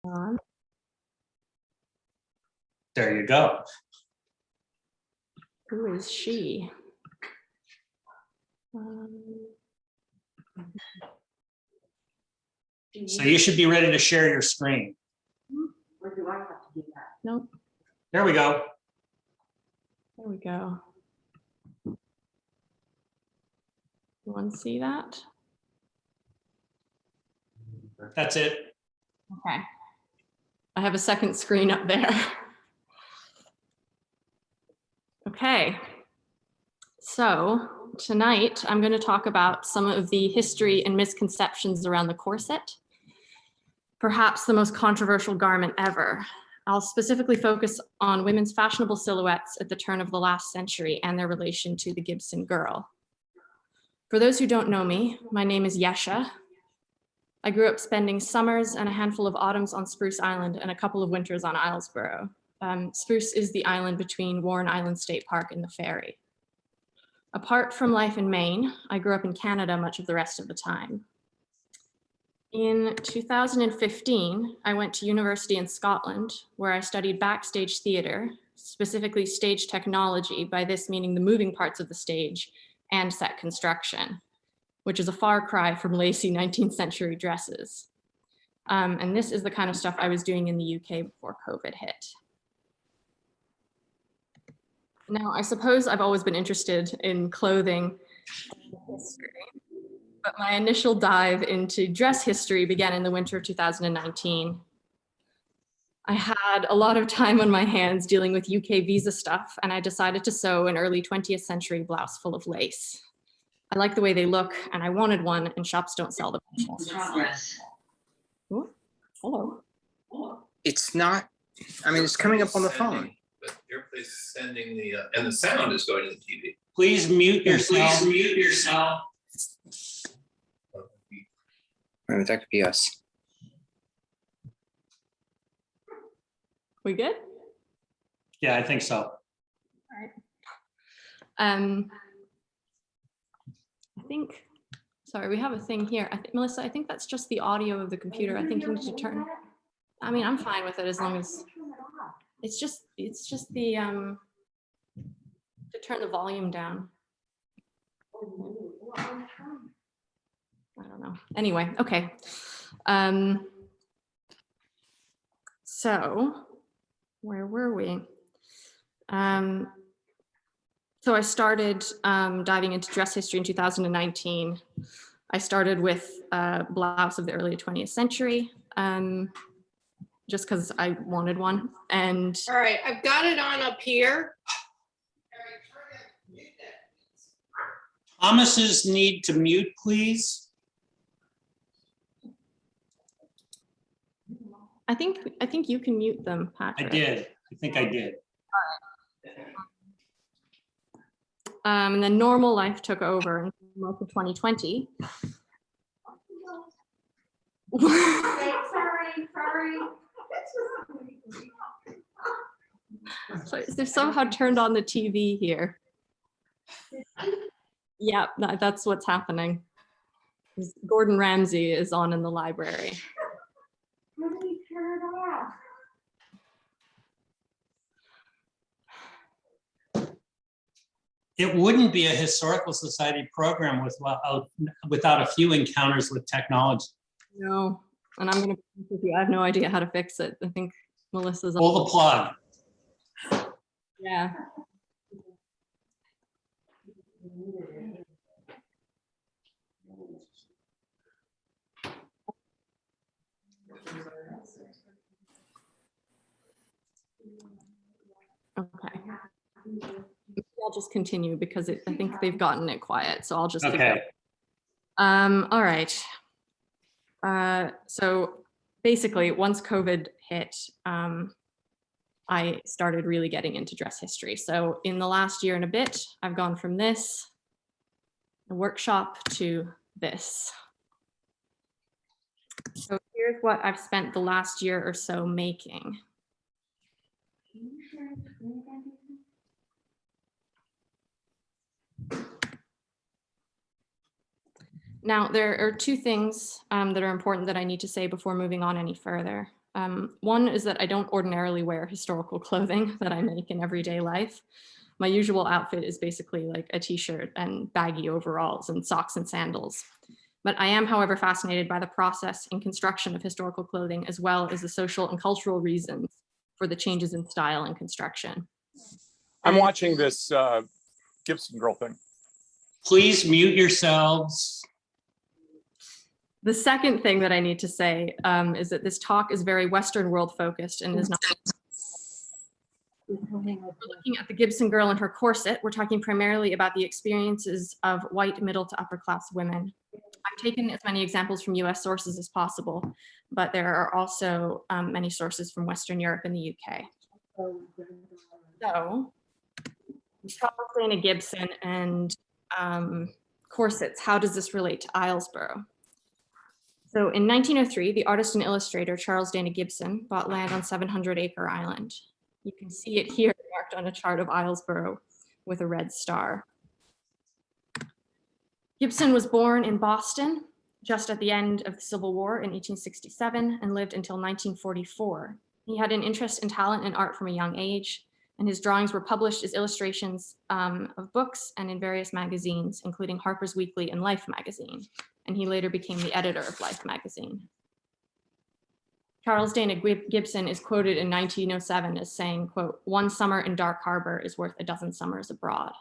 On. There you go. Who is she? So you should be ready to share your screen. Or do I have to do that? Nope. There we go. There we go. You want to see that? That's it. Okay. I have a second screen up there. Okay. So tonight I'm going to talk about some of the history and misconceptions around the corset, perhaps the most controversial garment ever. I'll specifically focus on women's fashionable silhouettes at the turn of the last century and their relation to the Gibson Girl. For those who don't know me, my name is Yesha. I grew up spending summers and a handful of autumns on Spruce Island and a couple of winters on Islesboro. Spruce is the island between Warren Island State Park and the ferry. Apart from life in Maine, I grew up in Canada much of the rest of the time. In 2015, I went to university in Scotland, where I studied backstage theater, specifically stage technology, by this meaning the moving parts of the stage, and set construction, which is a far cry from lacy 19th century dresses. And this is the kind of stuff I was doing in the UK before COVID hit. Now, I suppose I've always been interested in clothing history, but my initial dive into dress history began in the winter of 2019. I had a lot of time on my hands dealing with UK visa stuff, and I decided to sew an early 20th century blouse full of lace. I like the way they look, and I wanted one, and shops don't sell them. Progress. Ooh, hello. It's not, I mean, it's coming up on the phone. But Airplay's sending the, and the sound is going to the TV. Please mute yourself. Please mute yourself. That could be us. We good? Yeah, I think so. I think, sorry, we have a thing here. Melissa, I think that's just the audio of the computer. I think you need to turn, I mean, I'm fine with it as long as, it's just the, to turn the volume down. I don't know. Anyway, okay. So where were we? So I started diving into dress history in 2019. I started with a blouse of the early 20th century, just because I wanted one. And all right, I've got it on up here. Thomas's need to mute, please. I think you can mute them, Patrick. I did. I think I did. And then normal life took over in most of 2020. Sorry. So they've somehow turned on the TV here. Yeah, that's what's happening. Gordon Ramsay is on in the library. How do we turn it off? It wouldn't be a historical society program without a few encounters with technology. No, and I'm going to be honest with you, I have no idea how to fix it. I think Melissa's on. Pull the plug. Yeah. Okay. I'll just continue because I think they've gotten it quiet, so I'll just keep Okay. going. All right. So basically, once COVID hit, I started really getting into dress history. So in the last year and a bit, I've gone from this, a workshop, to this. So here's what I've spent the last year or so making. Now, there are two things that are important that I need to say before moving on any further. One is that I don't ordinarily wear historical clothing that I make in everyday life. My usual outfit is basically like a t-shirt and baggy overalls and socks and sandals. But I am, however, fascinated by the process and construction of historical clothing, as well as the social and cultural reasons for the changes in style and construction. I'm watching this Gibson Girl thing. Please mute yourselves. The second thing that I need to say is that this talk is very Western world focused and is not. We're looking at the Gibson Girl and her corset. We're talking primarily about the experiences of white middle to upper class women. I've taken as many examples from US sources as possible, but there are also many sources from Western Europe and the UK. So, Charles Dana Gibson and corsets, how does this relate to Islesboro? So in 1903, the artist and illustrator Charles Dana Gibson bought land on 700-acre island. You can see it here marked on a chart of Islesboro with a red star. Gibson was born in Boston just at the end of the Civil War in 1867 and lived until 1944. He had an interest in talent and art from a young age, and his drawings were published as illustrations of books and in various magazines, including Harper's Weekly and Life magazine, and he later became the editor of Life magazine. Charles Dana Gibson is quoted in 1907 as saying, quote, "One summer in Dark Harbor is worth a dozen summers abroad."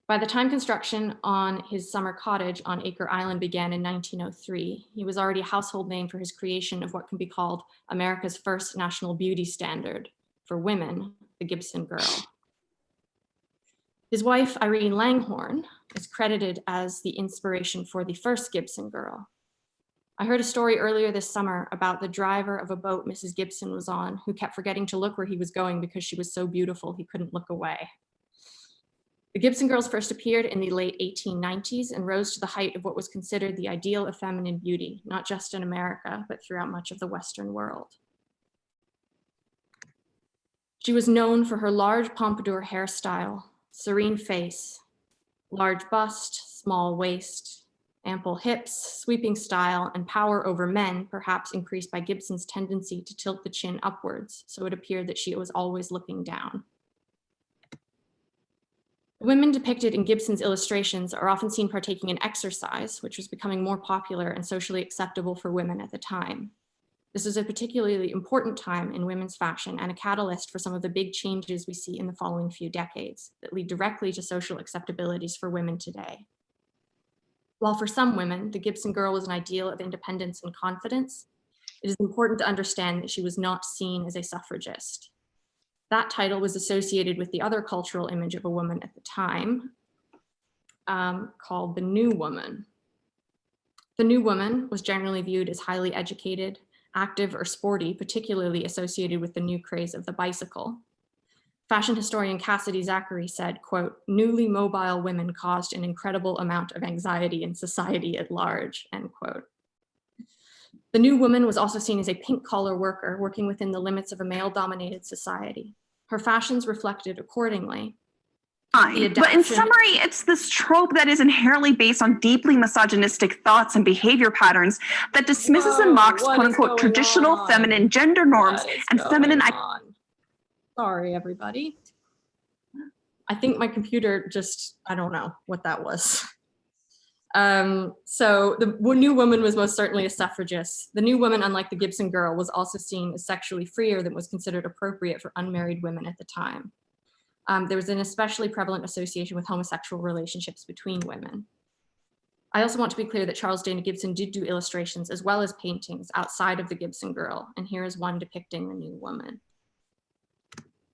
By the time construction on his summer cottage on Acre Island began in 1903, he was already a household name for his creation of what can be called America's first national beauty standard for women, the Gibson Girl. His wife, Irene Langhorne, is credited as the inspiration for the first Gibson Girl. I heard a story earlier this summer about the driver of a boat Mrs. Gibson was on, who kept forgetting to look where he was going because she was so beautiful he couldn't look away. The Gibson Girls first appeared in the late 1890s and rose to the height of what was considered the ideal of feminine beauty, not just in America, but throughout much of the Western world. She was known for her large pompadour hairstyle, serene face, large bust, small waist, ample hips, sweeping style, and power over men, perhaps increased by Gibson's tendency to tilt the chin upwards, so it appeared that she was always looking down. The women depicted in Gibson's illustrations are often seen partaking in exercise, which was becoming more popular and socially acceptable for women at the time. This is a particularly important time in women's fashion and a catalyst for some of the big changes we see in the following few decades that lead directly to social acceptabilities for women today. While for some women, the Gibson Girl was an ideal of independence and confidence, it is important to understand that she was not seen as a suffragist. That title was associated with the other cultural image of a woman at the time, called the New Woman. The New Woman was generally viewed as highly educated, active, or sporty, particularly associated with the new craze of the bicycle. Fashion historian Cassidy Zachary said, quote, "Newly mobile women caused an incredible amount of anxiety in society at large," end quote. The New Woman was also seen as a pink-collar worker working within the limits of a male-dominated society. Her fashions reflected accordingly. But in summary, it's this trope that is inherently based on deeply misogynistic thoughts and behavior patterns that dismisses and mocks quote-unquote traditional feminine gender norms and feminine. Sorry, everybody. I think my computer just, I don't know what that was. So the New Woman was most certainly a suffragist. The New Woman, unlike the Gibson Girl, was also seen as sexually freer than was considered appropriate for unmarried women at the time. There was an especially prevalent association with homosexual relationships between women. I also want to be clear that Charles Dana Gibson did do illustrations as well as paintings outside of the Gibson Girl, and here is one depicting the New Woman.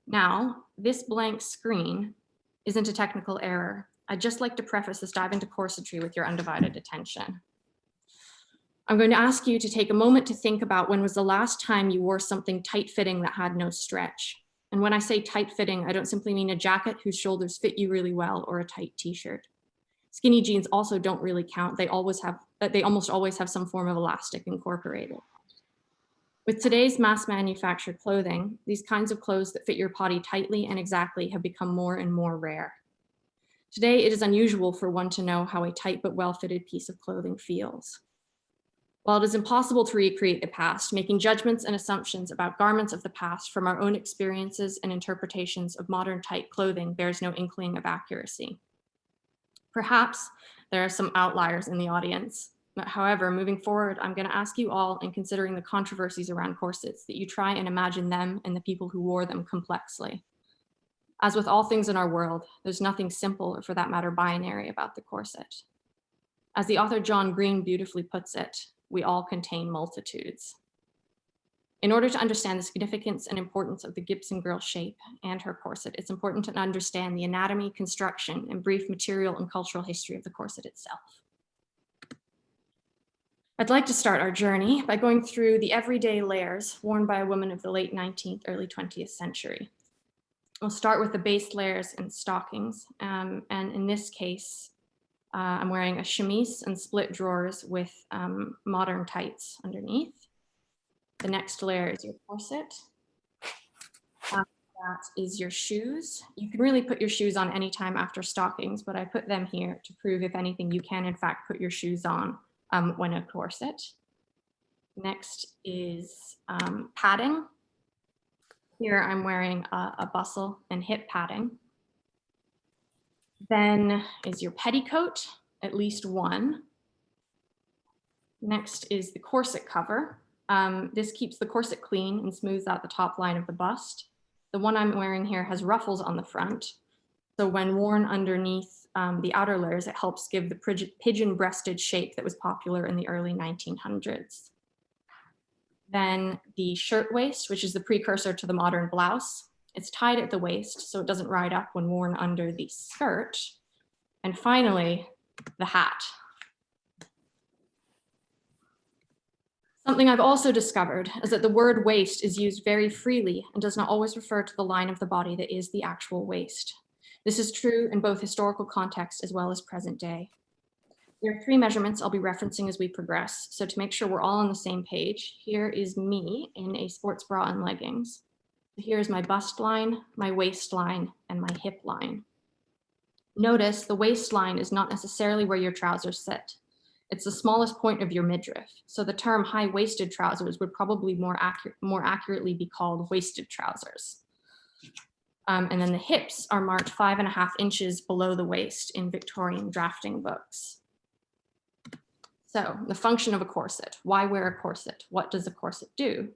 Now, this blank screen isn't a technical error. I'd just like to preface this dive into corsetry with your undivided attention. I'm going to ask you to take a moment to think about when was the last time you wore something tight-fitting that had no stretch. And when I say tight-fitting, I don't simply mean a jacket whose shoulders fit you really well or a tight t-shirt. Skinny jeans also don't really count. They almost always have some form of elastic incorporated. With today's mass manufactured clothing, these kinds of clothes that fit your body tightly and exactly have become more and more rare. Today, it is unusual for one to know how a tight but well-fitted piece of clothing feels. While it is impossible to recreate the past, making judgments and assumptions about garments of the past from our own experiences and interpretations of modern type clothing bears no inkling of accuracy. Perhaps there are some outliers in the audience. However, moving forward, I'm going to ask you all, in considering the controversies around corsets, that you try and imagine them and the people who wore them complexly. As with all things in our world, there's nothing simple, or for that matter, binary about the corset. As the author John Green beautifully puts it, we all contain multitudes. In order to understand the significance and importance of the Gibson Girl shape and her corset, it's important to understand the anatomy, construction, and brief material and cultural history of the corset itself. I'd like to start our journey by going through the everyday layers worn by a woman of the late 19th, early 20th century. We'll start with the base layers and stockings. And in this case, I'm wearing a chemise and split drawers with modern tights underneath. The next layer is your corset. After that is your shoes. You can really put your shoes on anytime after stockings, but I put them here to prove, if anything, you can in fact put your shoes on when a corset. Next is padding. Here I'm wearing a bustle and hip padding. Then is your petticoat, at least one. Next is the corset cover. This keeps the corset clean and smooths out the top line of the bust. The one I'm wearing here has ruffles on the front. So when worn underneath the outer layers, it helps give the pigeon-breasted shape that was popular in the early 1900s. Then the shirtwaist, which is the precursor to the modern blouse. It's tied at the waist so it doesn't ride up when worn under the skirt. And finally, the hat. Something I've also discovered is that the word waist is used very freely and does not always refer to the line of the body that is the actual waist. This is true in both historical context as well as present day. There are 3 measurements I'll be referencing as we progress. So to make sure we're all on the same page, here is me in a sports bra and leggings. Here's my bust line, my waistline, and my hip line. Notice the waistline is not necessarily where your trousers sit. It's the smallest point of your midriff. So the term high-waisted trousers would probably more accurately be called waisted trousers. And then the hips are marked 5.5 inches below the waist in Victorian drafting books. So the function of a corset. Why wear a corset? What does a corset do?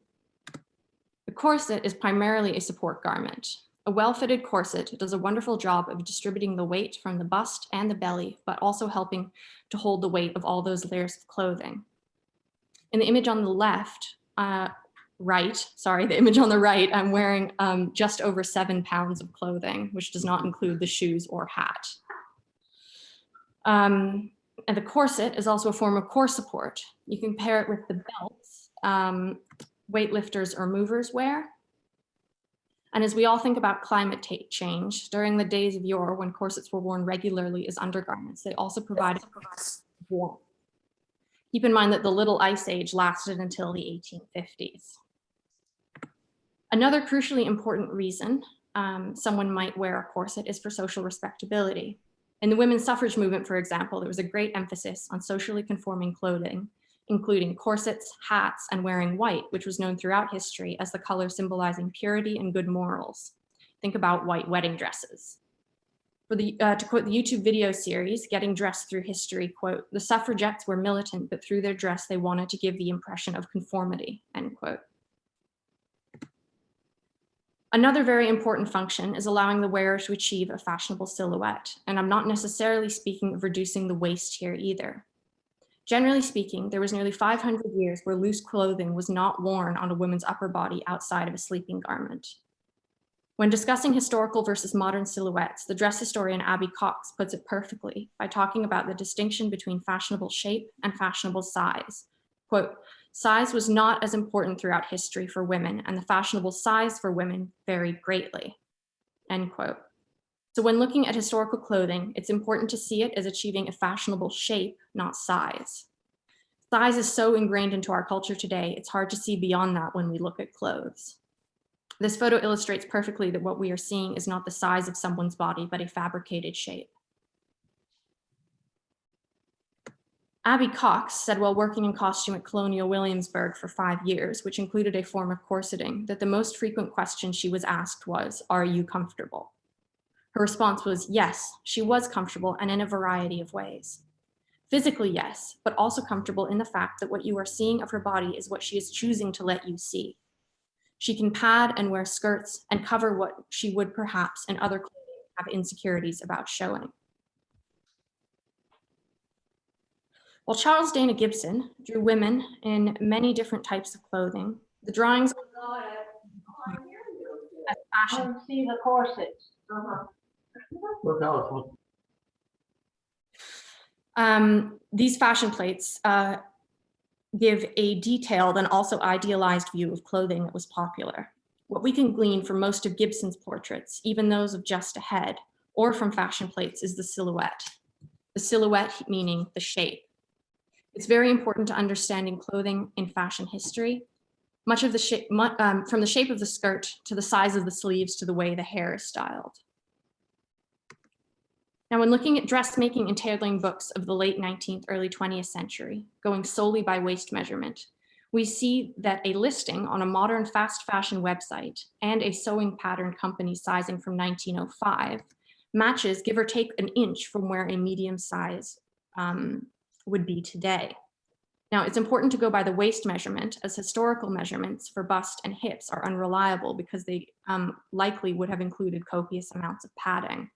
The corset is primarily a support garment. A well-fitted corset does a wonderful job of distributing the weight from the bust and the belly, but also helping to hold the weight of all those layers of clothing. In the image on the left, the image on the right, I'm wearing just over 7 pounds of clothing, which does not include the shoes or hat. And the corset is also a form of core support. You can pair it with the belts weightlifters or movers wear. And as we all think about climate change, during the days of yore when corsets were worn regularly as undergarments, they also provided warmth. Keep in mind that the Little Ice Age lasted until the 1850s. Another crucially important reason someone might wear a corset is for social respectability. In the women's suffrage movement, for example, there was a great emphasis on socially conforming clothing, including corsets, hats, and wearing white, which was known throughout history as the color symbolizing purity and good morals. Think about white wedding dresses. To quote the YouTube video series, Getting Dressed Through History, quote, "The suffragettes were militant, but through their dress, they wanted to give the impression of conformity," end quote. Another very important function is allowing the wearer to achieve a fashionable silhouette. And I'm not necessarily speaking of reducing the waist here either. Generally speaking, there was nearly 500 years where loose clothing was not worn on a woman's upper body outside of a sleeping garment. When discussing historical versus modern silhouettes, the dress historian Abby Cox puts it perfectly by talking about the distinction between fashionable shape and fashionable size. Quote, "Size was not as important throughout history for women, and the fashionable size for women varied greatly," end quote. So when looking at historical clothing, it's important to see it as achieving a fashionable shape, not size. Size is so ingrained into our culture today, it's hard to see beyond that when we look at clothes. This photo illustrates perfectly that what we are seeing is not the size of someone's body, but a fabricated shape. Abby Cox said while working in costume at Colonial Williamsburg for 5 years, which included a form of corseting, that the most frequent question she was asked was, "Are you comfortable?" Her response was yes, she was comfortable and in a variety of ways. Physically, yes, but also comfortable in the fact that what you are seeing of her body is what she is choosing to let you see. She can pad and wear skirts and cover what she would perhaps in other clothing have insecurities about showing. While Charles Dana Gibson drew women in many different types of clothing, the drawings as fashion. See the corsets. These fashion plates give a detailed and also idealized view of clothing that was popular. What we can glean from most of Gibson's portraits, even those of just a head, or from fashion plates, is the silhouette. The silhouette meaning the shape. It's very important to understanding clothing in fashion history. Much of the shape, from the shape of the skirt to the size of the sleeves to the way the hair is styled. Now, when looking at dressmaking and tailoring books of the late 19th, early 20th century, going solely by waist measurement, we see that a listing on a modern fast fashion website and a sewing pattern company sizing from 1905 matches, give or take, an inch from where a medium size would be today. Now, it's important to go by the waist measurement, as historical measurements for bust and hips are unreliable because they likely would have included copious amounts of padding.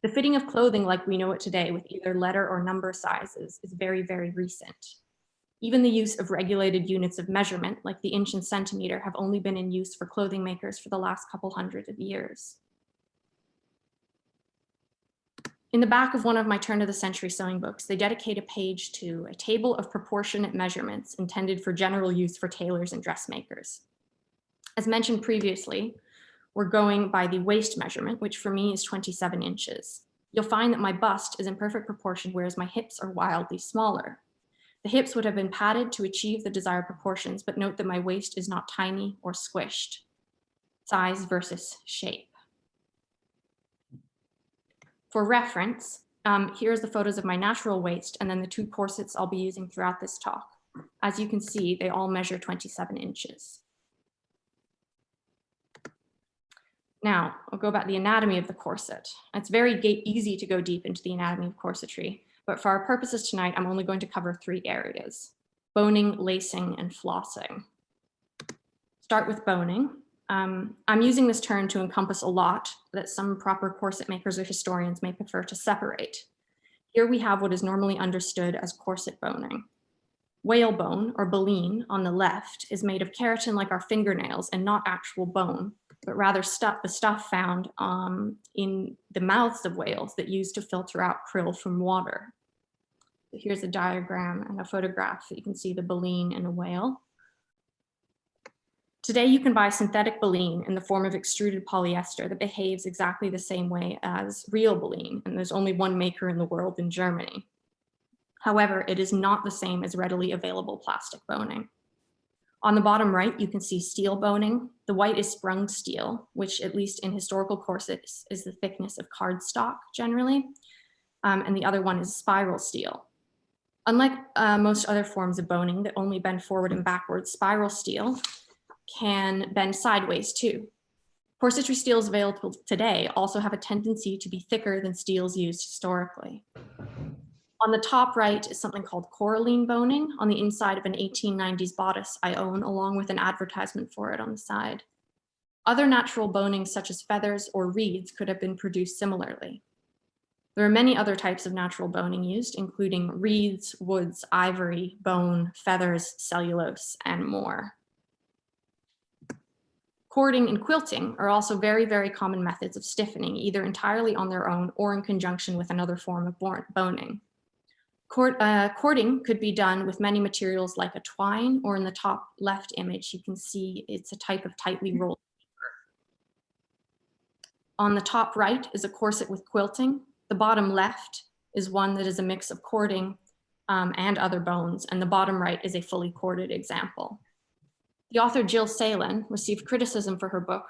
The fitting of clothing like we know it today with either letter or number sizes is very, very recent. Even the use of regulated units of measurement, like the inch and centimeter, have only been in use for clothing makers for the last couple hundred of years. In the back of one of my turn of the century sewing books, they dedicate a page to a table of proportionate measurements intended for general use for tailors and dressmakers. As mentioned previously, we're going by the waist measurement, which for me is 27 inches. You'll find that my bust is in perfect proportion, whereas my hips are wildly smaller. The hips would have been padded to achieve the desired proportions, but note that my waist is not tiny or squished. Size versus shape. For reference, here's the photos of my natural waist and then the 2 corsets I'll be using throughout this talk. As you can see, they all measure 27 inches. Now, I'll go about the anatomy of the corset. It's very easy to go deep into the anatomy of corsetry, but for our purposes tonight, I'm only going to cover 3 areas: boning, lacing, and flossing. Start with boning. I'm using this term to encompass a lot that some proper corset makers or historians may prefer to separate. Here we have what is normally understood as corset boning. Whalebone, or baleen, on the left is made of keratin like our fingernails and not actual bone, but rather the stuff found in the mouths of whales that used to filter out krill from water. Here's a diagram and a photograph that you can see the baleen in a whale. Today, you can buy synthetic baleen in the form of extruded polyester that behaves exactly the same way as real baleen, and there's only one maker in the world in Germany. However, it is not the same as readily available plastic boning. On the bottom right, you can see steel boning. The white is sprung steel, which at least in historical corsets is the thickness of cardstock generally, and the other one is spiral steel. Unlike most other forms of boning that only bend forward and backwards, spiral steel can bend sideways too. Corsetry steels available today also have a tendency to be thicker than steels used historically. On the top right is something called coralline boning on the inside of an 1890s bodice I own, along with an advertisement for it on the side. Other natural bonings such as feathers or reeds could have been produced similarly. There are many other types of natural boning used, including reeds, woods, ivory, bone, feathers, cellulose, and more. Cording and quilting are also very, very common methods of stiffening, either entirely on their own or in conjunction with another form of boning. Cording could be done with many materials like a twine, or in the top left image, you can see it's a type of tightly rolled paper. On the top right is a corset with quilting. The bottom left is one that is a mix of cording and other bones, and the bottom right is a fully corded example. The author Jill Salen received criticism for her book,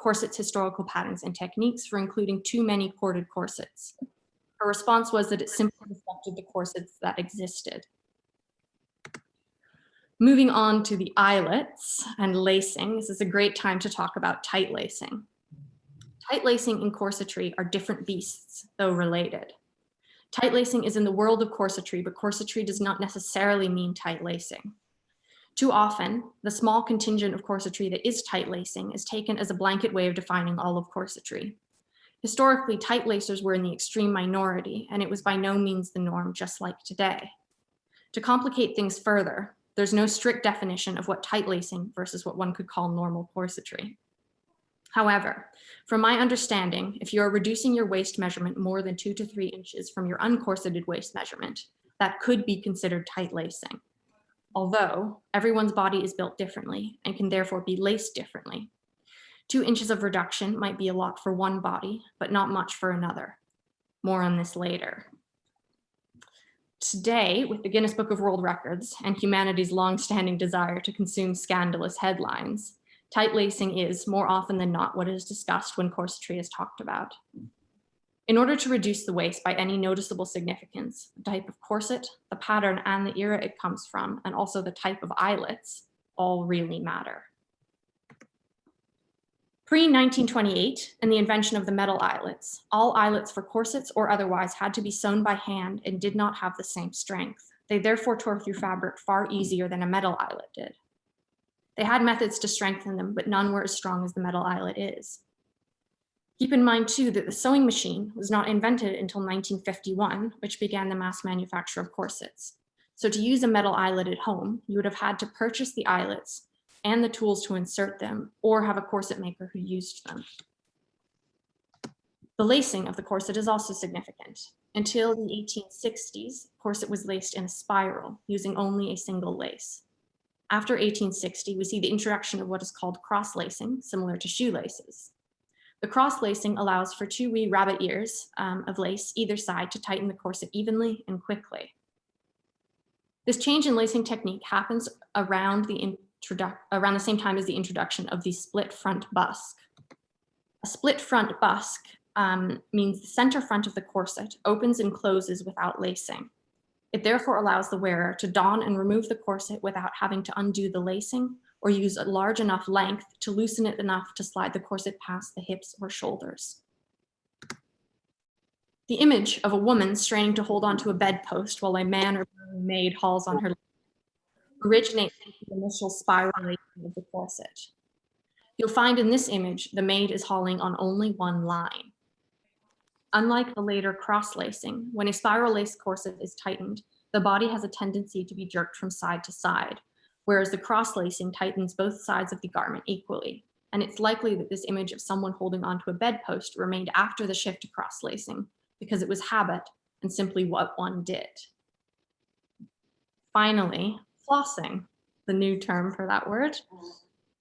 Corsets, Historical Patterns and Techniques, for including too many corded corsets. Her response was that it simply reflected the corsets that existed. Moving on to the eyelets and lacing, this is a great time to talk about tight lacing. Tight lacing and corsetry are different beasts, though related. Tight lacing is in the world of corsetry, but corsetry does not necessarily mean tight lacing. Too often, the small contingent of corsetry that is tight lacing is taken as a blanket way of defining all of corsetry. Historically, tight lacers were in the extreme minority, and it was by no means the norm, just like today. To complicate things further, there's no strict definition of what tight lacing versus what one could call normal corsetry. However, from my understanding, if you are reducing your waist measurement more than 2 to 3 inches from your uncorseted waist measurement, that could be considered tight lacing. Although everyone's body is built differently and can therefore be laced differently. 2 inches of reduction might be a lot for one body, but not much for another. More on this later. Today, with the Guinness Book of World Records and humanity's long-standing desire to consume scandalous headlines, tight lacing is, more often than not, what is discussed when corsetry is talked about. In order to reduce the waist by any noticeable significance, the type of corset, the pattern, and the era it comes from, and also the type of eyelets, all really matter. Pre-1928 and the invention of the metal eyelets, all eyelets for corsets or otherwise had to be sewn by hand and did not have the same strength. They therefore tore through fabric far easier than a metal eyelet did. They had methods to strengthen them, but none were as strong as the metal eyelet is. Keep in mind too that the sewing machine was not invented until 1951, which began the mass manufacture of corsets. So to use a metal eyelet at home, you would have had to purchase the eyelets and the tools to insert them, or have a corset maker who used them. The lacing of the corset is also significant. Until the 1860s, corset was laced in a spiral, using only a single lace. After 1860, we see the introduction of what is called cross-lacing, similar to shoelaces. The cross-lacing allows for 2 wee rabbit ears of lace either side to tighten the corset evenly and quickly. This change in lacing technique happens around the same time as the introduction of the split front busk. A split front busk means the center front of the corset opens and closes without lacing. It therefore allows the wearer to don and remove the corset without having to undo the lacing or use a large enough length to loosen it enough to slide the corset past the hips or shoulders. The image of a woman straining to hold onto a bedpost while a man or maid hauls on her originates with the initial spiral lacing of the corset. You'll find in this image, the maid is hauling on only one line. Unlike the later cross-lacing, when a spiral lace corset is tightened, the body has a tendency to be jerked from side to side, whereas the cross-lacing tightens both sides of the garment equally. And it's likely that this image of someone holding onto a bedpost remained after the shift to cross-lacing because it was habit and simply what one did. Finally, flossing, the new term for that word.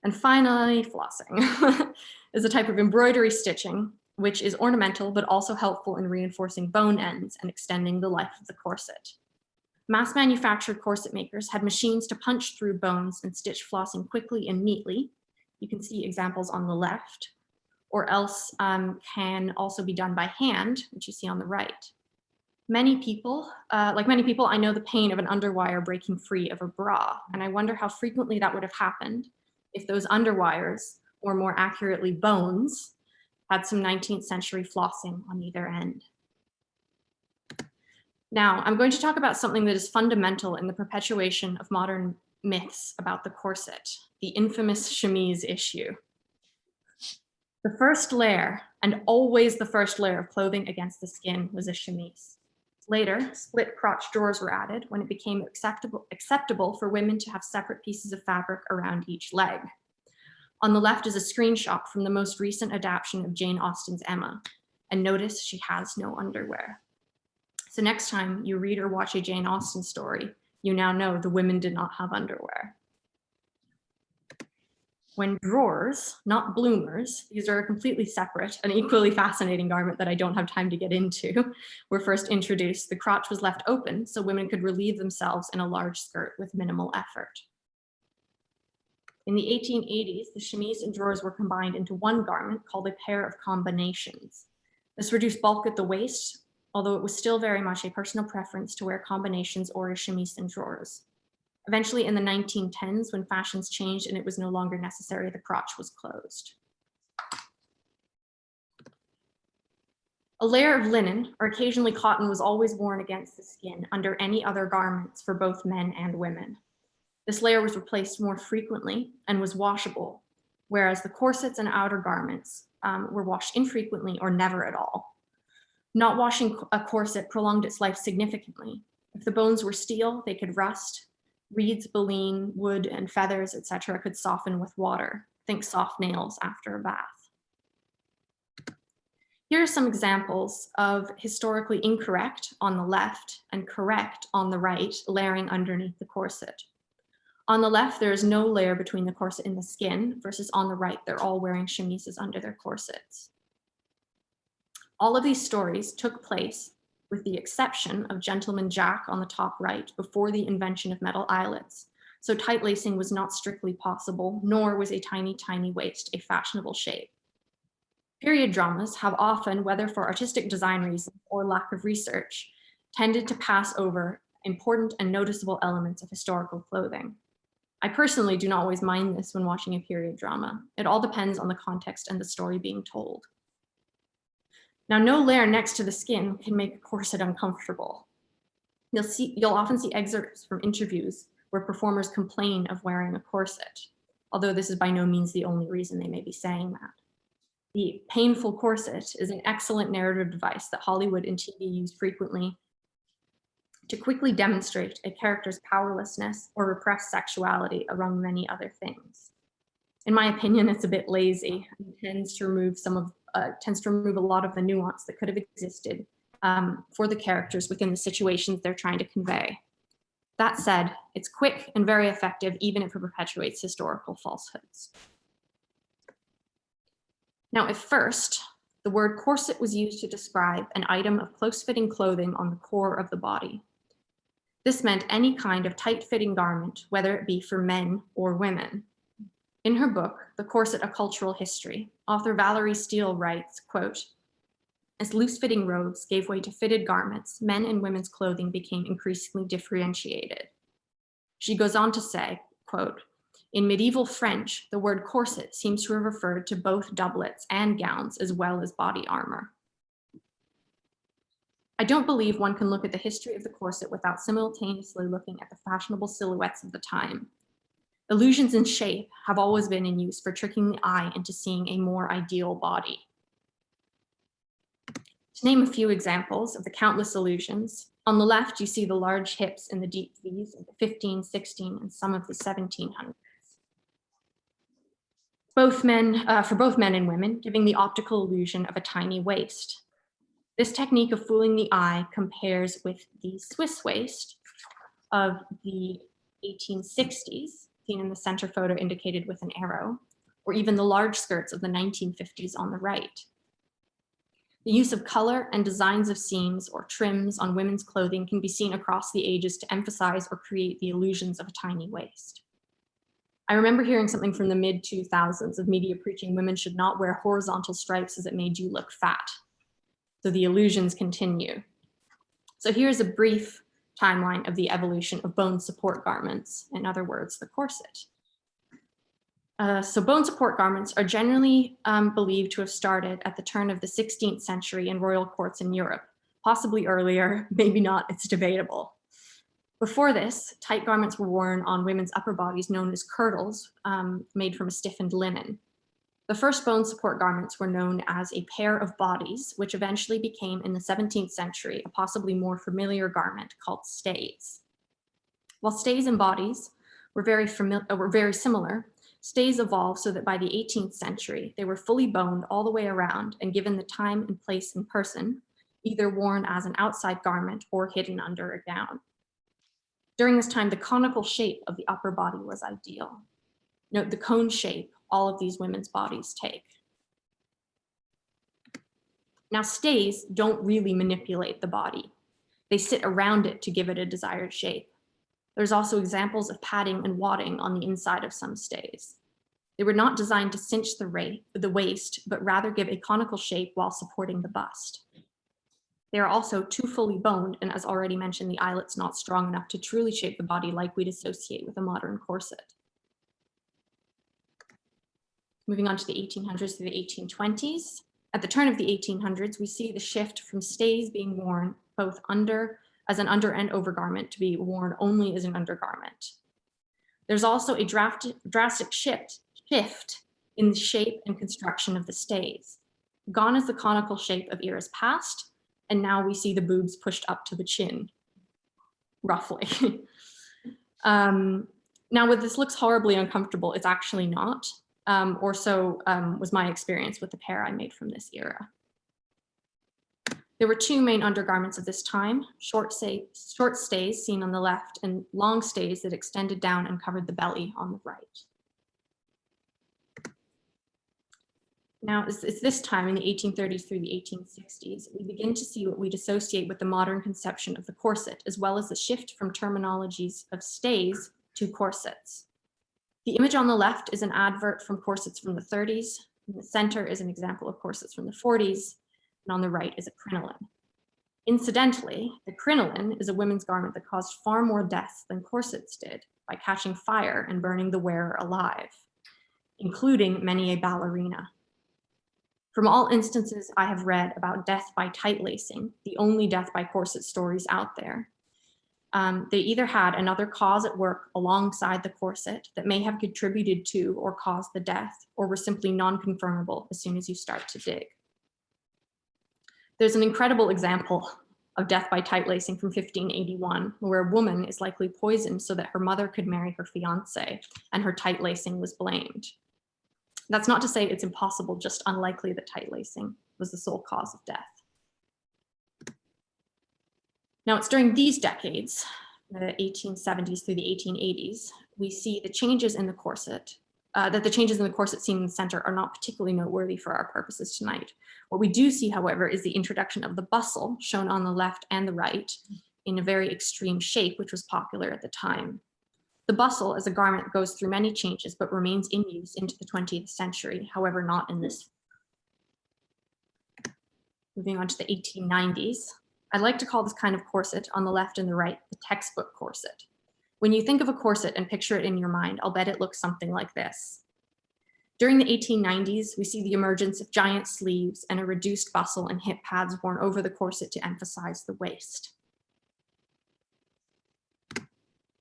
And finally, flossing is a type of embroidery stitching, which is ornamental, but also helpful in reinforcing bone ends and extending the life of the corset. Mass manufactured corset makers had machines to punch through bones and stitch flossing quickly and neatly. You can see examples on the left, or else can also be done by hand, which you see on the right. Many people, I know the pain of an underwire breaking free of a bra, and I wonder how frequently that would have happened if those underwires, or more accurately bones, had some 19th century flossing on either end. Now, I'm going to talk about something that is fundamental in the perpetuation of modern myths about the corset, the infamous chemise issue. The first layer, and always the first layer of clothing against the skin, was a chemise. Later, split crotch drawers were added when it became acceptable for women to have separate pieces of fabric around each leg. On the left is a screenshot from the most recent adaptation of Jane Austen's Emma, and notice she has no underwear. So next time you read or watch a Jane Austen story, you now know the women did not have underwear. When drawers, not bloomers, these are a completely separate and equally fascinating garment that I don't have time to get into, were first introduced, the crotch was left open so women could relieve themselves in a large skirt with minimal effort. In the 1880s, the chemise and drawers were combined into one garment called a pair of combinations. This reduced bulk at the waist although it was still very much a personal preference to wear combinations or a chemise and drawers. Eventually in the 1910s, when fashions changed and it was no longer necessary, the crotch was closed. A layer of linen, or occasionally cotton, was always worn against the skin under any other garments for both men and women. This layer was replaced more frequently and was washable, whereas the corsets and outer garments were washed infrequently or never at all. Not washing a corset prolonged its life significantly. If the bones were steel, they could rust. Reeds, baleen, wood, and feathers, etc., could soften with water. Think soft nails after a bath. Here are some examples of historically incorrect on the left and correct on the right layering underneath the corset. On the left, there is no layer between the corset and the skin, versus on the right, they're all wearing chemises under their corsets. All of these stories took place, with the exception of Gentleman Jack on the top right, before the invention of metal eyelets. So tight lacing was not strictly possible, nor was a tiny, tiny waist a fashionable shape. Period dramas have often, whether for artistic design reasons or lack of research, tended to pass over important and noticeable elements of historical clothing. I personally do not always mind this when watching a period drama. It all depends on the context and the story being told. Now, no layer next to the skin can make a corset uncomfortable. You'll often see excerpts from interviews where performers complain of wearing a corset, although this is by no means the only reason they may be saying that. The painful corset is an excellent narrative device that Hollywood and TV use frequently to quickly demonstrate a character's powerlessness or repressed sexuality, among many other things. In my opinion, it's a bit lazy and tends to remove a lot of the nuance that could have existed for the characters within the situations they're trying to convey. That said, it's quick and very effective, even if it perpetuates historical falsehoods. Now, at first, the word corset was used to describe an item of close-fitting clothing on the core of the body. This meant any kind of tight-fitting garment, whether it be for men or women. In her book, The Corset: A Cultural History, author Valerie Steele writes, quote, "As loose-fitting robes gave way to fitted garments, men and women's clothing became increasingly differentiated." She goes on to say, quote, "In medieval French, the word corset seems to have referred to both doublets and gowns as well as body armor." I don't believe one can look at the history of the corset without simultaneously looking at the fashionable silhouettes of the time. Illusions in shape have always been in use for tricking the eye into seeing a more ideal body. To name a few examples of the countless illusions, on the left, you see the large hips and the deep V's of the 15, 16, and some of the 1700s. For both men and women, giving the optical illusion of a tiny waist. This technique of fooling the eye compares with the Swiss waist of the 1860s, seen in the center photo indicated with an arrow, or even the large skirts of the 1950s on the right. The use of color and designs of seams or trims on women's clothing can be seen across the ages to emphasize or create the illusions of a tiny waist. I remember hearing something from the mid-2000s of media preaching women should not wear horizontal stripes as it made you look fat. So the illusions continue. So here's a brief timeline of the evolution of bone support garments, in other words, the corset. So bone support garments are generally believed to have started at the turn of the 16th century in royal courts in Europe, possibly earlier, maybe not, it's debatable. Before this, tight garments were worn on women's upper bodies known as kirtles, made from a stiffened linen. The first bone support garments were known as a pair of bodies, which eventually became, in the 17th century, a possibly more familiar garment called stays. While stays and bodies were very similar, stays evolved so that by the 18th century, they were fully boned all the way around and, given the time and place and person, either worn as an outside garment or hidden under a gown. During this time, the conical shape of the upper body was ideal. Note the cone shape all of these women's bodies take. Now, stays don't really manipulate the body. They sit around it to give it a desired shape. There's also examples of padding and wadding on the inside of some stays. They were not designed to cinch the waist, but rather give a conical shape while supporting the bust. They are also too fully boned, and as already mentioned, the eyelet's not strong enough to truly shape the body like we'd associate with a modern corset. Moving on to the 1800s to the 1820s. At the turn of the 1800s, we see the shift from stays being worn both as an under and overgarment to be worn only as an undergarment. There's also a drastic shift in the shape and construction of the stays. Gone is the conical shape of eras past, and now we see the boobs pushed up to the chin, roughly. Now, when this looks horribly uncomfortable, it's actually not, or so was my experience with the pair I made from this era. There were two main undergarments of this time, short stays seen on the left and long stays that extended down and covered the belly on the right. Now, it's this time in the 1830s through the 1860s, we begin to see what we'd associate with the modern conception of the corset, as well as the shift from terminologies of stays to corsets. The image on the left is an advert from corsets from the 30s. In the center is an example of corsets from the 40s. And on the right is a crinoline. Incidentally, the crinoline is a women's garment that caused far more deaths than corsets did by catching fire and burning the wearer alive, including many a ballerina. From all instances I have read about death by tight lacing, the only death by corset stories out there, they either had another cause at work alongside the corset that may have contributed to or caused the death, or were simply non-confirmable as soon as you start to dig. There's an incredible example of death by tight lacing from 1581, where a woman is likely poisoned so that her mother could marry her fiance, and her tight lacing was blamed. That's not to say it's impossible, just unlikely that tight lacing was the sole cause of death. Now, it's during these decades, the 1870s through the 1880s, we see the changes in the corset, that the changes in the corset seen in the center are not particularly noteworthy for our purposes tonight. What we do see, however, is the introduction of the bustle, shown on the left and the right, in a very extreme shape, which was popular at the time. The bustle as a garment goes through many changes, but remains in use into the 20th century, however, not in this. Moving on to the 1890s, I'd like to call this kind of corset on the left and the right the textbook corset. When you think of a corset and picture it in your mind, I'll bet it looks something like this. During the 1890s, we see the emergence of giant sleeves and a reduced bustle and hip pads worn over the corset to emphasize the waist.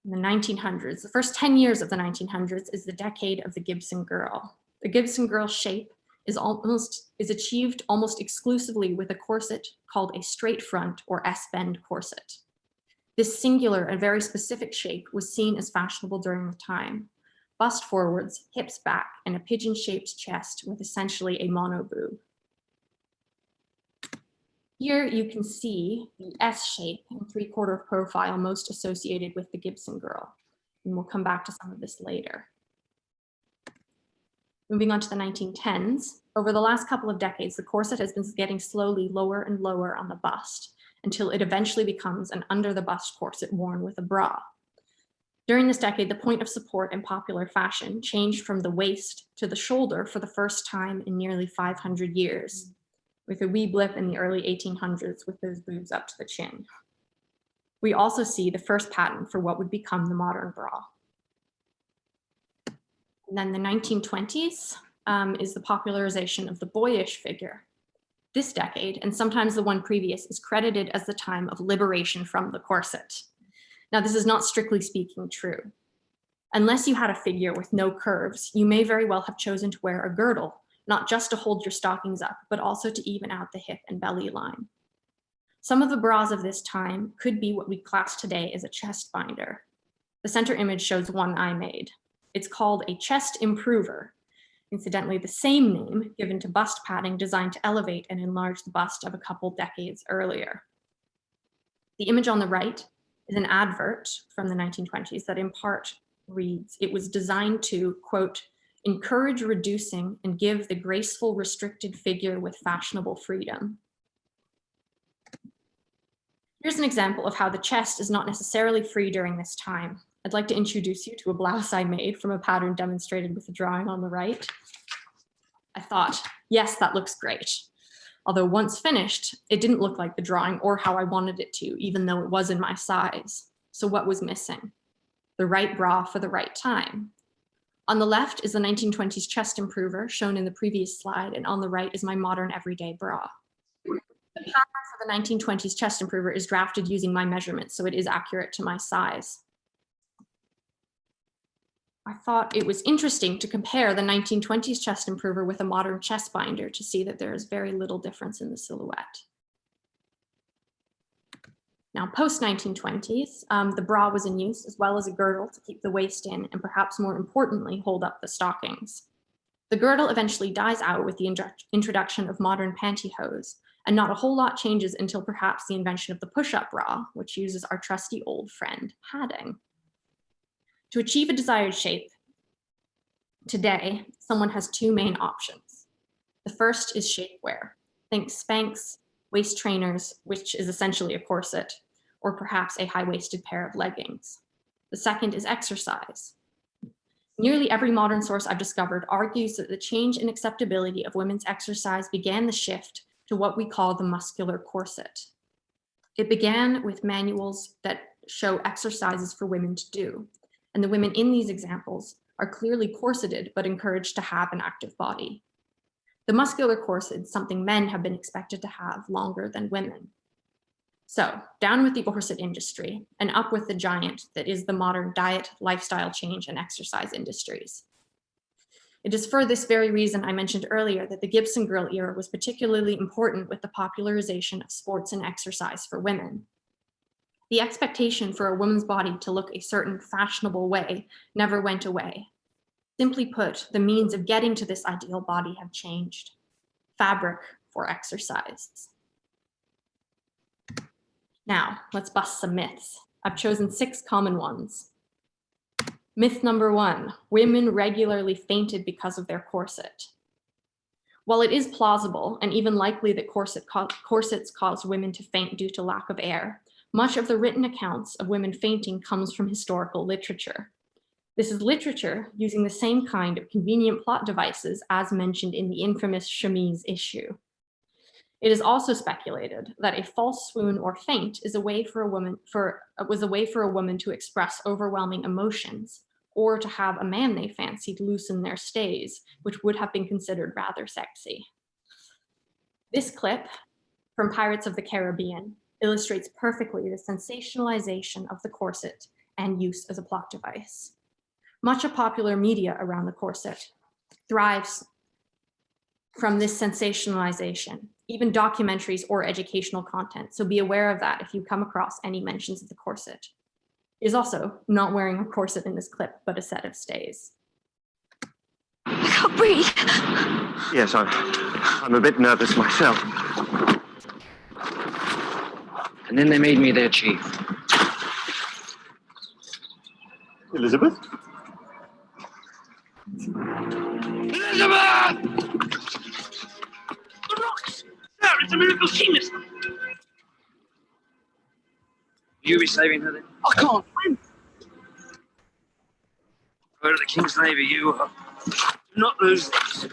In the 1900s, the first 10 years of the 1900s is the decade of the Gibson Girl. The Gibson Girl shape is achieved almost exclusively with a corset called a straight front or S-bend corset. This singular and very specific shape was seen as fashionable during the time. Bust forwards, hips back, and a pigeon-shaped chest with essentially a monoboob. Here you can see the S shape and three-quarter profile most associated with the Gibson Girl. And we'll come back to some of this later. Moving on to the 1910s, over the last couple of decades, the corset has been getting slowly lower and lower on the bust until it eventually becomes an under the bust corset worn with a bra. During this decade, the point of support in popular fashion changed from the waist to the shoulder for the first time in nearly 500 years, with a wee blip in the early 1800s with those boobs up to the chin. We also see the first patent for what would become the modern bra. And then the 1920s is the popularization of the boyish figure. This decade, and sometimes the one previous, is credited as the time of liberation from the corset. Now, this is not strictly speaking true. Unless you had a figure with no curves, you may very well have chosen to wear a girdle, not just to hold your stockings up, but also to even out the hip and belly line. Some of the bras of this time could be what we class today as a chest binder. The center image shows one I made. It's called a chest improver. Incidentally, the same name given to bust padding designed to elevate and enlarge the bust of a couple decades earlier. The image on the right is an advert from the 1920s that in part reads, "It was designed to, quote, encourage reducing and give the graceful restricted figure with fashionable freedom." Here's an example of how the chest is not necessarily free during this time. I'd like to introduce you to a blouse I made from a pattern demonstrated with the drawing on the right. I thought, yes, that looks great. Although once finished, it didn't look like the drawing or how I wanted it to, even though it was in my size. So what was missing? The right bra for the right time. On the left is the 1920s chest improver shown in the previous slide, and on the right is my modern everyday bra. The pattern for the 1920s chest improver is drafted using my measurements, so it is accurate to my size. I thought it was interesting to compare the 1920s chest improver with a modern chest binder to see that there is very little difference in the silhouette. Now, post-1920s, the bra was in use, as well as a girdle to keep the waist in, and perhaps more importantly, hold up the stockings. The girdle eventually dies out with the introduction of modern pantyhose, and not a whole lot changes until perhaps the invention of the push-up bra, which uses our trusty old friend, padding. To achieve a desired shape, today, someone has two main options. The first is shapewear. Think Spanx, waist trainers, which is essentially a corset, or perhaps a high-waisted pair of leggings. The second is exercise. Nearly every modern source I've discovered argues that the change in acceptability of women's exercise began the shift to what we call the muscular corset. It began with manuals that show exercises for women to do, and the women in these examples are clearly corseted but encouraged to have an active body. The muscular corset is something men have been expected to have longer than women. So, down with the corset industry and up with the giant that is the modern diet, lifestyle change, and exercise industries. It is for this very reason I mentioned earlier that the Gibson Girl era was particularly important with the popularization of sports and exercise for women. The expectation for a woman's body to look a certain fashionable way never went away. Simply put, the means of getting to this ideal body have changed. Fabric for exercise. Now, let's bust some myths. I've chosen 6 common ones. Myth number 1, women regularly fainted because of their corset. While it is plausible and even likely that corsets caused women to faint due to lack of air, much of the written accounts of women fainting comes from historical literature. This is literature using the same kind of convenient plot devices as mentioned in the infamous Chemise issue. It is also speculated that a false swoon or faint is a way for a woman to express overwhelming emotions, or to have a man they fancied loosen their stays, which would have been considered rather sexy. This clip from Pirates of the Caribbean illustrates perfectly the sensationalization of the corset and use as a plot device. Much of popular media around the corset thrives from this sensationalization, even documentaries or educational content. So be aware of that if you come across any mentions of the corset. He is also not wearing a corset in this clip, but a set of stays. I can't breathe. Yes, I'm a bit nervous myself. And then they made me their chief. Elizabeth? Elizabeth! The rocks! Sir, it's a miracle she missed them. You be saving her then? I can't swim. Go to the King's Navy, you are. Do not lose this.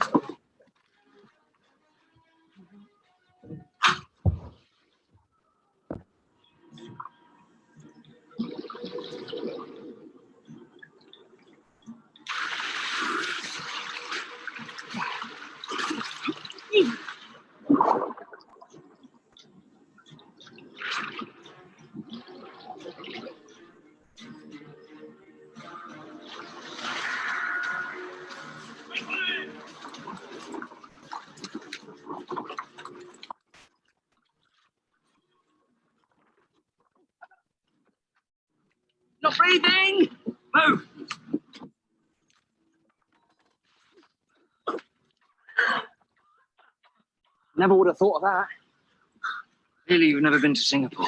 Not breathing! Move! Never would have thought of that. Clearly, you've never been to Singapore.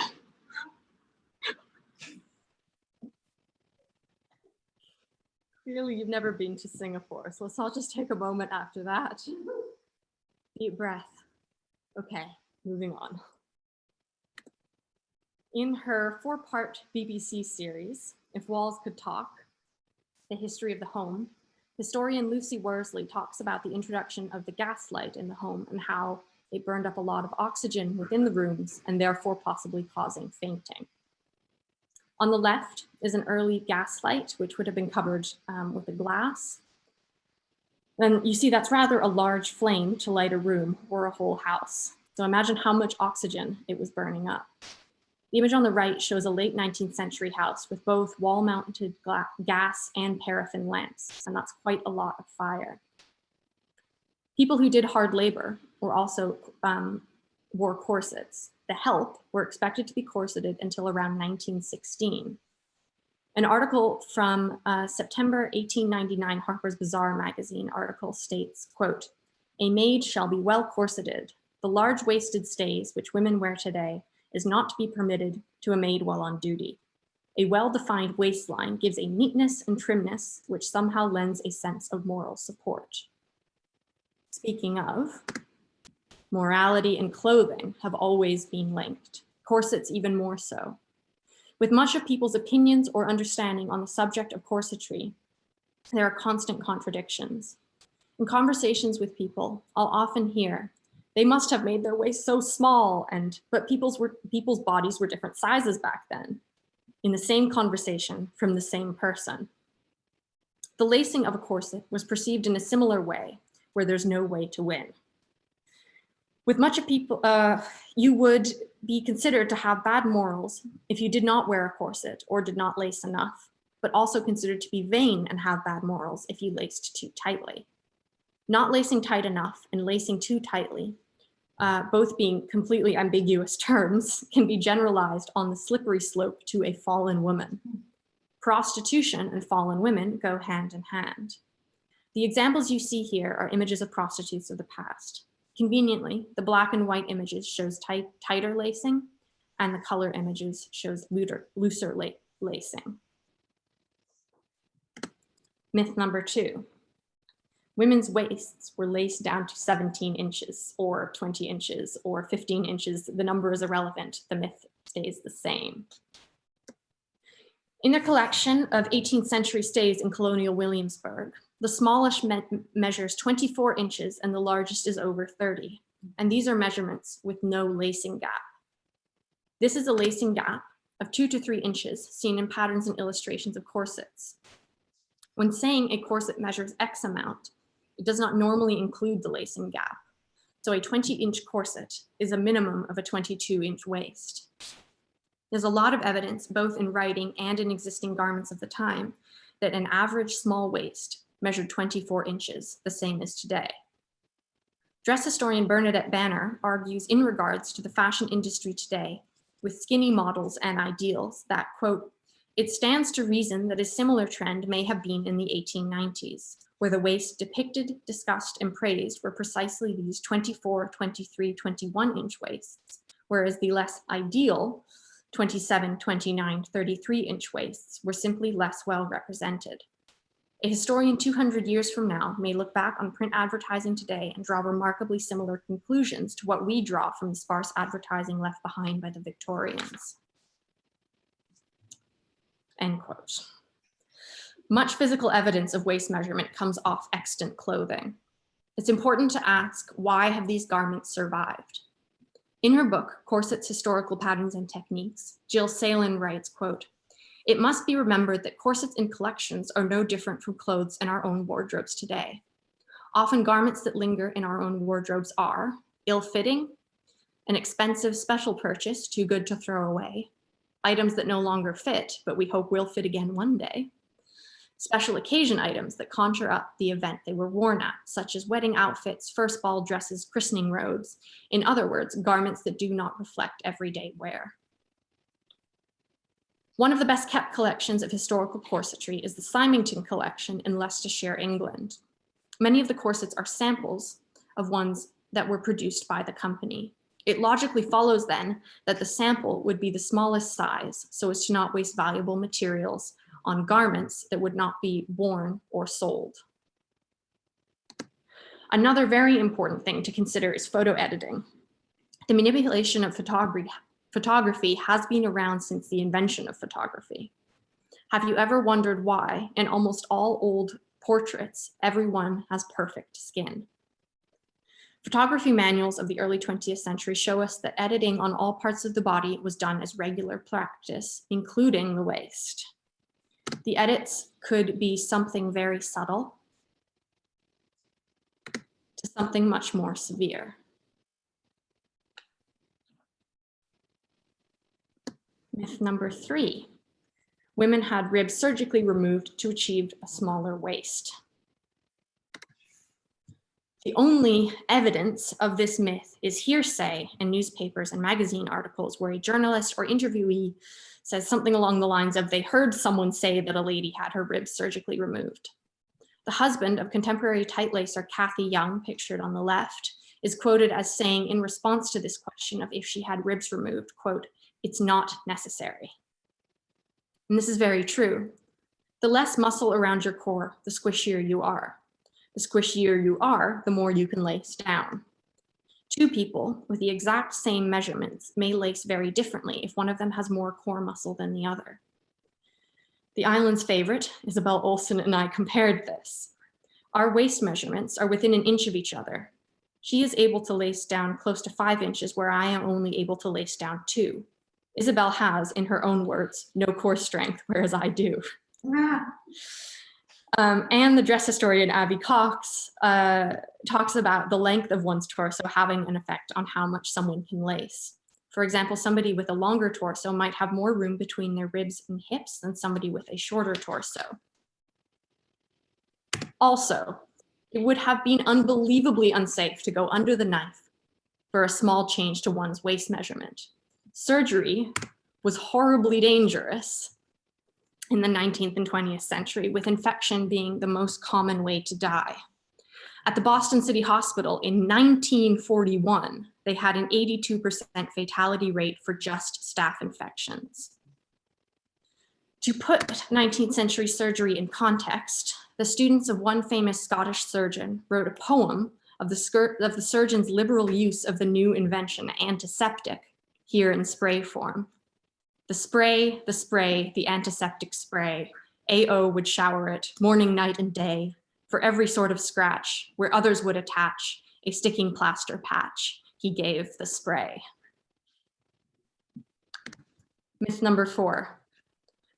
Clearly, you've never been to Singapore, so let's all just take a moment after that. Deep breath. Okay, moving on. In her 4-part BBC series, If Walls Could Talk, The History of the Home, historian Lucy Worsley talks about the introduction of the gaslight in the home and how It burned up a lot of oxygen within the rooms and therefore possibly causing fainting. On the left is an early gaslight, which would have been covered with a glass. And you see that's rather a large flame to light a room or a whole house. So imagine how much oxygen it was burning up. The image on the right shows a late 19th century house with both wall-mounted gas and paraffin lamps, and that's quite a lot of fire. People who did hard labor were also wore corsets. The help were expected to be corseted until around 1916. An article from September 1899 Harper's Bazaar magazine article states, quote, "A maid shall be well corseted. The large-waisted stays which women wear today is not to be permitted to a maid while on duty. A well-defined waistline gives a neatness and trimness which somehow lends a sense of moral support." Speaking of, morality and clothing have always been linked, corsets even more so. With much of people's opinions or understanding on the subject of corsetry, there are constant contradictions. In conversations with people, I'll often hear, "They must have made their waist so small," but people's bodies were different sizes back then, in the same conversation from the same person. The lacing of a corset was perceived in a similar way, where there's no way to win. With much of people, you would be considered to have bad morals if you did not wear a corset or did not lace enough, but also considered to be vain and have bad morals if you laced too tightly. Not lacing tight enough and lacing too tightly, both being completely ambiguous terms, can be generalized on the slippery slope to a fallen woman. Prostitution and fallen women go hand in hand. The examples you see here are images of prostitutes of the past. Conveniently, the black and white images shows tighter lacing, and the color images shows looser lacing. Myth number 2. Women's waists were laced down to 17 inches or 20 inches or 15 inches. The number is irrelevant. The myth stays the same. In their collection of 18th century stays in colonial Williamsburg, the smallest measures 24 inches and the largest is over 30. And these are measurements with no lacing gap. This is a lacing gap of 2 to 3 inches seen in patterns and illustrations of corsets. When saying a corset measures X amount, it does not normally include the lacing gap. So a 20-inch corset is a minimum of a 22-inch waist. There's a lot of evidence, both in writing and in existing garments of the time, that an average small waist measured 24 inches, the same as today. Dress historian Bernadette Banner argues in regards to the fashion industry today with skinny models and ideals that, quote, "It stands to reason that a similar trend may have been in the 1890s, where the waist depicted, discussed, and praised were precisely these 24, 23, 21-inch waists, whereas the less ideal 27, 29, 33-inch waists were simply less well represented. A historian 200 years from now may look back on print advertising today and draw remarkably similar conclusions to what we draw from the sparse advertising left behind by the Victorians." End quote. Much physical evidence of waist measurement comes off extant clothing. It's important to ask, why have these garments survived? In her book, Corsets, Historical Patterns and Techniques, Jill Salen writes, quote, "It must be remembered that corsets in collections are no different from clothes in our own wardrobes today. Often garments that linger in our own wardrobes are ill-fitting, an expensive special purchase too good to throw away, items that no longer fit, but we hope will fit again one day, special occasion items that conjure up the event they were worn at, such as wedding outfits, first ball dresses, christening robes. In other words, garments that do not reflect everyday wear." One of the best kept collections of historical corsetry is the Symington collection in Leicestershire, England. Many of the corsets are samples of ones that were produced by the company. It logically follows then that the sample would be the smallest size so as to not waste valuable materials on garments that would not be worn or sold. Another very important thing to consider is photo editing. The manipulation of photography has been around since the invention of photography. Have you ever wondered why, in almost all old portraits, everyone has perfect skin? Photography manuals of the early 20th century show us that editing on all parts of the body was done as regular practice, including the waist. The edits could be something very subtle to something much more severe. Myth number 3, women had ribs surgically removed to achieve a smaller waist. The only evidence of this myth is hearsay in newspapers and magazine articles where a journalist or interviewee says something along the lines of, they heard someone say that a lady had her ribs surgically removed. The husband of contemporary tight-lacer Kathy Young, pictured on the left, is quoted as saying in response to this question of if she had ribs removed, quote, "It's not necessary." And this is very true. The less muscle around your core, the squishier you are. The squishier you are, the more you can lace down. Two people with the exact same measurements may lace very differently if one of them has more core muscle than the other. The island's favorite, Isabel Olsen, and I compared this. Our waist measurements are within an inch of each other. She is able to lace down close to 5 inches where I am only able to lace down 2. Isabel has, in her own words, no core strength, whereas I do. And the dress historian Abby Cox talks about the length of one's torso having an effect on how much someone can lace. For example, somebody with a longer torso might have more room between their ribs and hips than somebody with a shorter torso. Also, it would have been unbelievably unsafe to go under the knife for a small change to one's waist measurement. Surgery was horribly dangerous in the 19th and 20th century, with infection being the most common way to die. At the Boston City Hospital in 1941, they had an 82% fatality rate for just staph infections. To put 19th century surgery in context, the students of one famous Scottish surgeon wrote a poem of the surgeon's liberal use of the new invention, antiseptic, here in spray form. The spray, the antiseptic spray. AO would shower it morning, night, and day for every sort of scratch where others would attach a sticking plaster patch. He gave the spray. Myth number 4.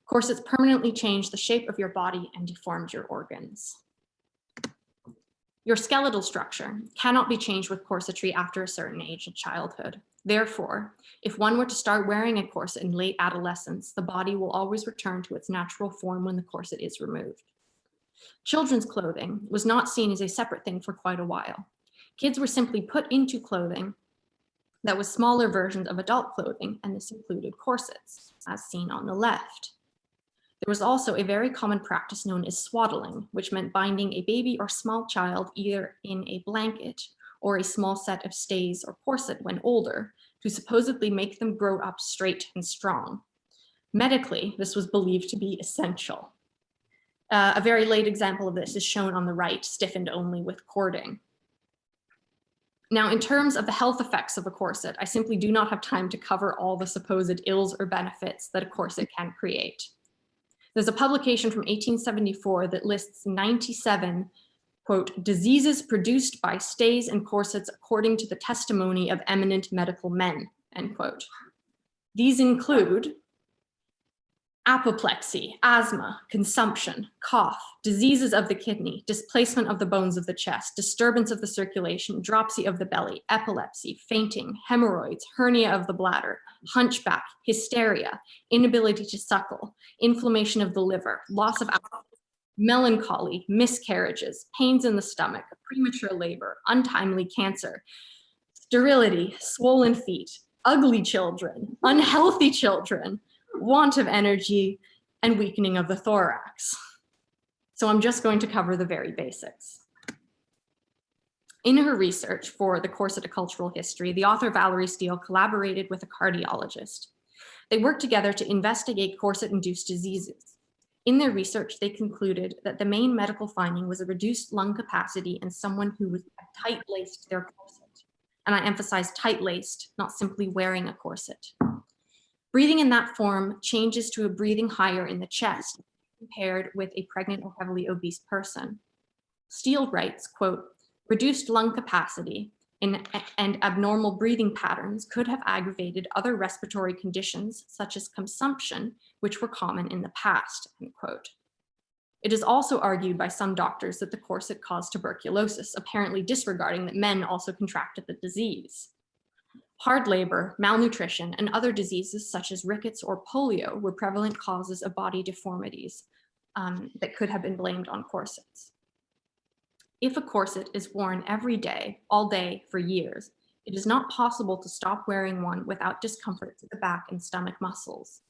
Corsets permanently change the shape of your body and deformed your organs. Your skeletal structure cannot be changed with corsetry after a certain age in childhood. Therefore, if one were to start wearing a corset in late adolescence, the body will always return to its natural form when the corset is removed. Children's clothing was not seen as a separate thing for quite a while. Kids were simply put into clothing that was smaller versions of adult clothing, and this included corsets, as seen on the left. There was also a very common practice known as swaddling, which meant binding a baby or small child either in a blanket or a small set of stays or corset when older, to supposedly make them grow up straight and strong. Medically, this was believed to be essential. A very late example of this is shown on the right, stiffened only with cording. Now, in terms of the health effects of a corset, I simply do not have time to cover all the supposed ills or benefits that a corset can create. There's a publication from 1874 that lists 97, quote, diseases produced by stays and corsets according to the testimony of eminent medical men, end quote. These include apoplexy, asthma, consumption, cough, diseases of the kidney, displacement of the bones of the chest, disturbance of the circulation, dropsy of the belly, epilepsy, fainting, hemorrhoids, hernia of the bladder, hunchback, hysteria, inability to suckle, inflammation of the liver, loss of appetite, melancholy, miscarriages, pains in the stomach, premature labor, untimely cancer, sterility, swollen feet, ugly children, unhealthy children, want of energy, and weakening of the thorax. So I'm just going to cover the very basics. In her research for the Corset: A Cultural History, the author Valerie Steele collaborated with a cardiologist. They worked together to investigate corset-induced diseases. In their research, they concluded that the main medical finding was a reduced lung capacity in someone who was tight-laced their corset. And I emphasize tight-laced, not simply wearing a corset. Breathing in that form changes to a breathing higher in the chest compared with a pregnant or heavily obese person. Steele writes, quote, reduced lung capacity and abnormal breathing patterns could have aggravated other respiratory conditions such as consumption, which were common in the past, end quote. It is also argued by some doctors that the corset caused tuberculosis, apparently disregarding that men also contracted the disease. Hard labor, malnutrition, and other diseases such as rickets or polio were prevalent causes of body deformities that could have been blamed on corsets. If a corset is worn every day, all day, for years, it is not possible to stop wearing one without discomfort to the back and stomach muscles.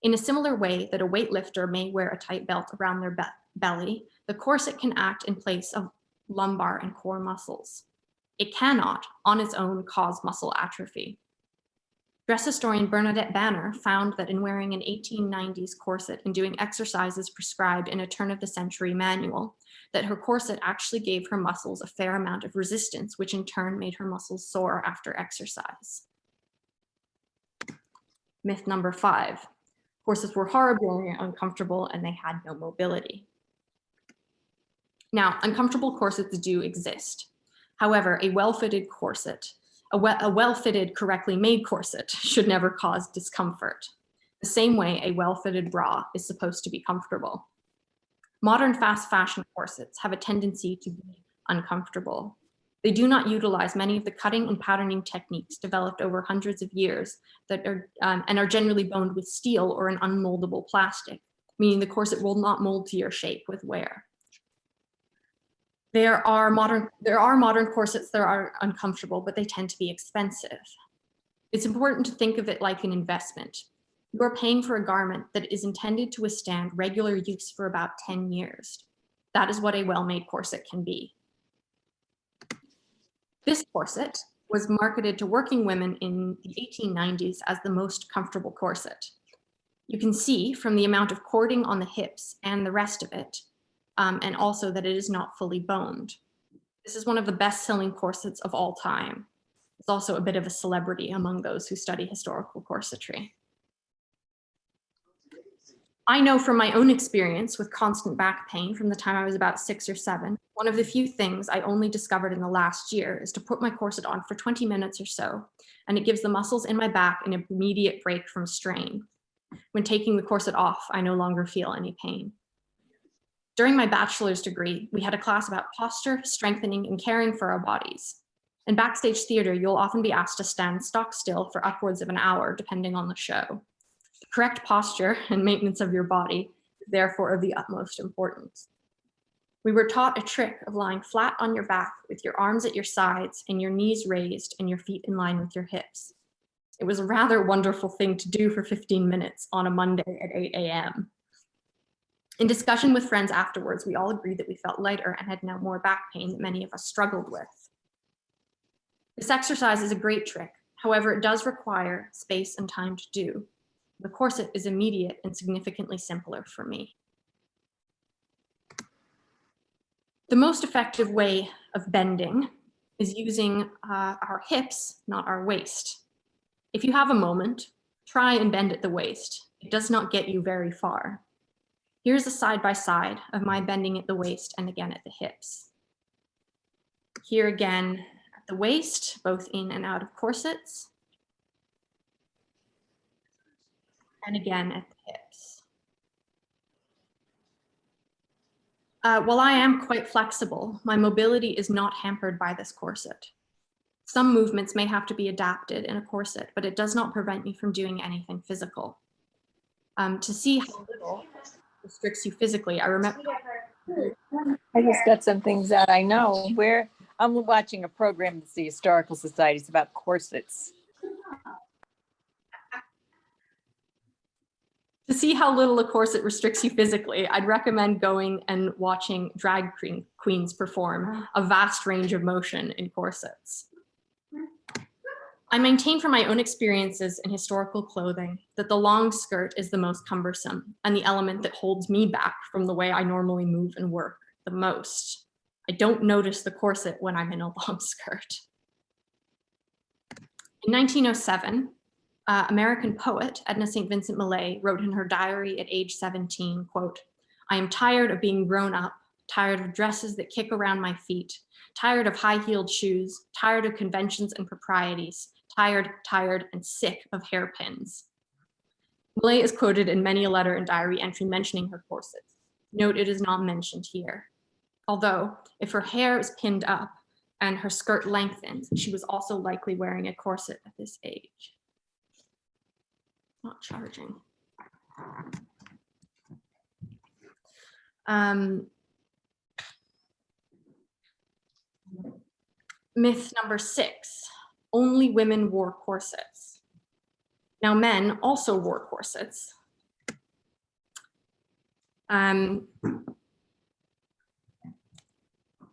In a similar way that a weightlifter may wear a tight belt around their belly, the corset can act in place of lumbar and core muscles. It cannot, on its own, cause muscle atrophy. Dress historian Bernadette Banner found that in wearing an 1890s corset and doing exercises prescribed in a turn-of-the-century manual, that her corset actually gave her muscles a fair amount of resistance, which in turn made her muscles sore after exercise. Myth number 5. Corsets were horribly uncomfortable and they had no mobility. Now, uncomfortable corsets do exist. However, a well-fitted corset, a well-fitted, correctly made corset should never cause discomfort. The same way a well-fitted bra is supposed to be comfortable. Modern fast fashion corsets have a tendency to be uncomfortable. They do not utilize many of the cutting and patterning techniques developed over hundreds of years that are generally boned with steel or an unmoldable plastic, meaning the corset will not mold to your shape with wear. There are modern corsets that are uncomfortable, but they tend to be expensive. It's important to think of it like an investment. You are paying for a garment that is intended to withstand regular use for about 10 years. That is what a well-made corset can be. This corset was marketed to working women in the 1890s as the most comfortable corset. You can see from the amount of cording on the hips and the rest of it, and also that it is not fully boned. This is one of the best-selling corsets of all time. It's also a bit of a celebrity among those who study historical corsetry. I know from my own experience with constant back pain from the time I was about 6 or 7, one of the few things I only discovered in the last year is to put my corset on for 20 minutes or so, and it gives the muscles in my back an immediate break from strain. When taking the corset off, I no longer feel any pain. During my bachelor's degree, we had a class about posture, strengthening, and caring for our bodies. In backstage theater, you'll often be asked to stand stock still for upwards of an hour, depending on the show. The correct posture and maintenance of your body is therefore of the utmost importance. We were taught a trick of lying flat on your back with your arms at your sides and your knees raised and your feet in line with your hips. It was a rather wonderful thing to do for 15 minutes on a Monday at 8 a.m. In discussion with friends afterwards, we all agreed that we felt lighter and had now more back pain that many of us struggled with. This exercise is a great trick. However, it does require space and time to do. The corset is immediate and significantly simpler for me. The most effective way of bending is using our hips, not our waist. If you have a moment, try and bend at the waist. It does not get you very far. Here's a side-by-side of my bending at the waist and again at the hips. Here again at the waist, both in and out of corsets. And again at the hips. While I am quite flexible, my mobility is not hampered by this corset. Some movements may have to be adapted in a corset, but it does not prevent me from doing anything physical. To see how little restricts you physically, I remember. I just got some things that I know. I'm watching a program at the Historical Society. It's about corsets. To see how little a corset restricts you physically, I'd recommend going and watching drag queens perform a vast range of motion in corsets. I maintain from my own experiences in historical clothing that the long skirt is the most cumbersome and the element that holds me back from the way I normally move and work the most. I don't notice the corset when I'm in a long skirt. In 1907, American poet Edna St. Vincent Millay wrote in her diary at age 17, quote, "I am tired of being grown up tired of dresses that kick around my feet, tired of high-heeled shoes, tired of conventions and proprieties, tired, and sick of hairpins. Millay is quoted in many a letter and diary entry mentioning her corsets. Note it is not mentioned here. Although, if her hair is pinned up and her skirt lengthens, she was also likely wearing a corset at this age. Not charging. Myth number 6, only women wore corsets. Now men also wore corsets.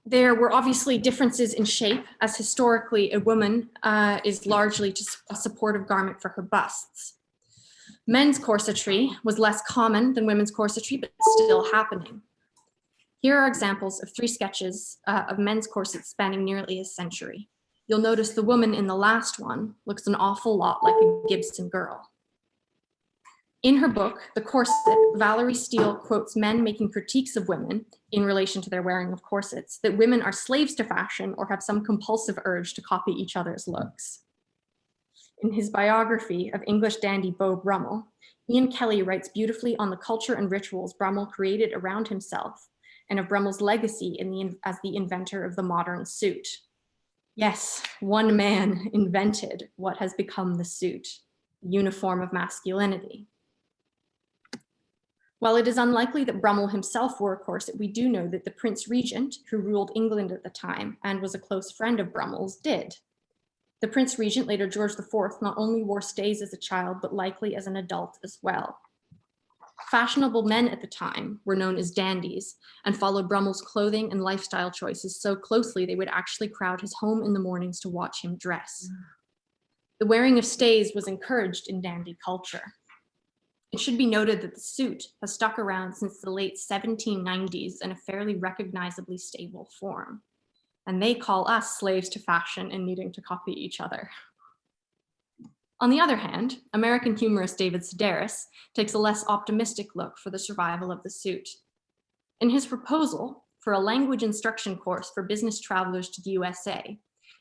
There were obviously differences in shape, as historically a woman is largely just a supportive garment for her busts. Men's corsetry was less common than women's corsetry, but still happening. Here are examples of 3 sketches of men's corsets spanning nearly a century. You'll notice the woman in the last one looks an awful lot like a Gibson Girl. In her book, The Corset, Valerie Steele quotes men making critiques of women in relation to their wearing of corsets, that women are slaves to fashion or have some compulsive urge to copy each other's looks. In his biography of English dandy Beau Brummel, Ian Kelly writes beautifully on the culture and rituals Brummel created around himself and of Brummel's legacy as the inventor of the modern suit. Yes, one man invented what has become the suit, the uniform of masculinity. While it is unlikely that Brummel himself wore a corset, we do know that the Prince Regent, who ruled England at the time and was a close friend of Brummel's, did. The Prince Regent, later George IV, not only wore stays as a child, but likely as an adult as well. Fashionable men at the time were known as dandies and followed Brummel's clothing and lifestyle choices so closely they would actually crowd his home in the mornings to watch him dress. The wearing of stays was encouraged in dandy culture. It should be noted that the suit has stuck around since the late 1790s in a fairly recognizably stable form. And they call us slaves to fashion and needing to copy each other. On the other hand, American humorist David Sedaris takes a less optimistic look for the survival of the suit. In his proposal for a language instruction course for business travelers to the USA,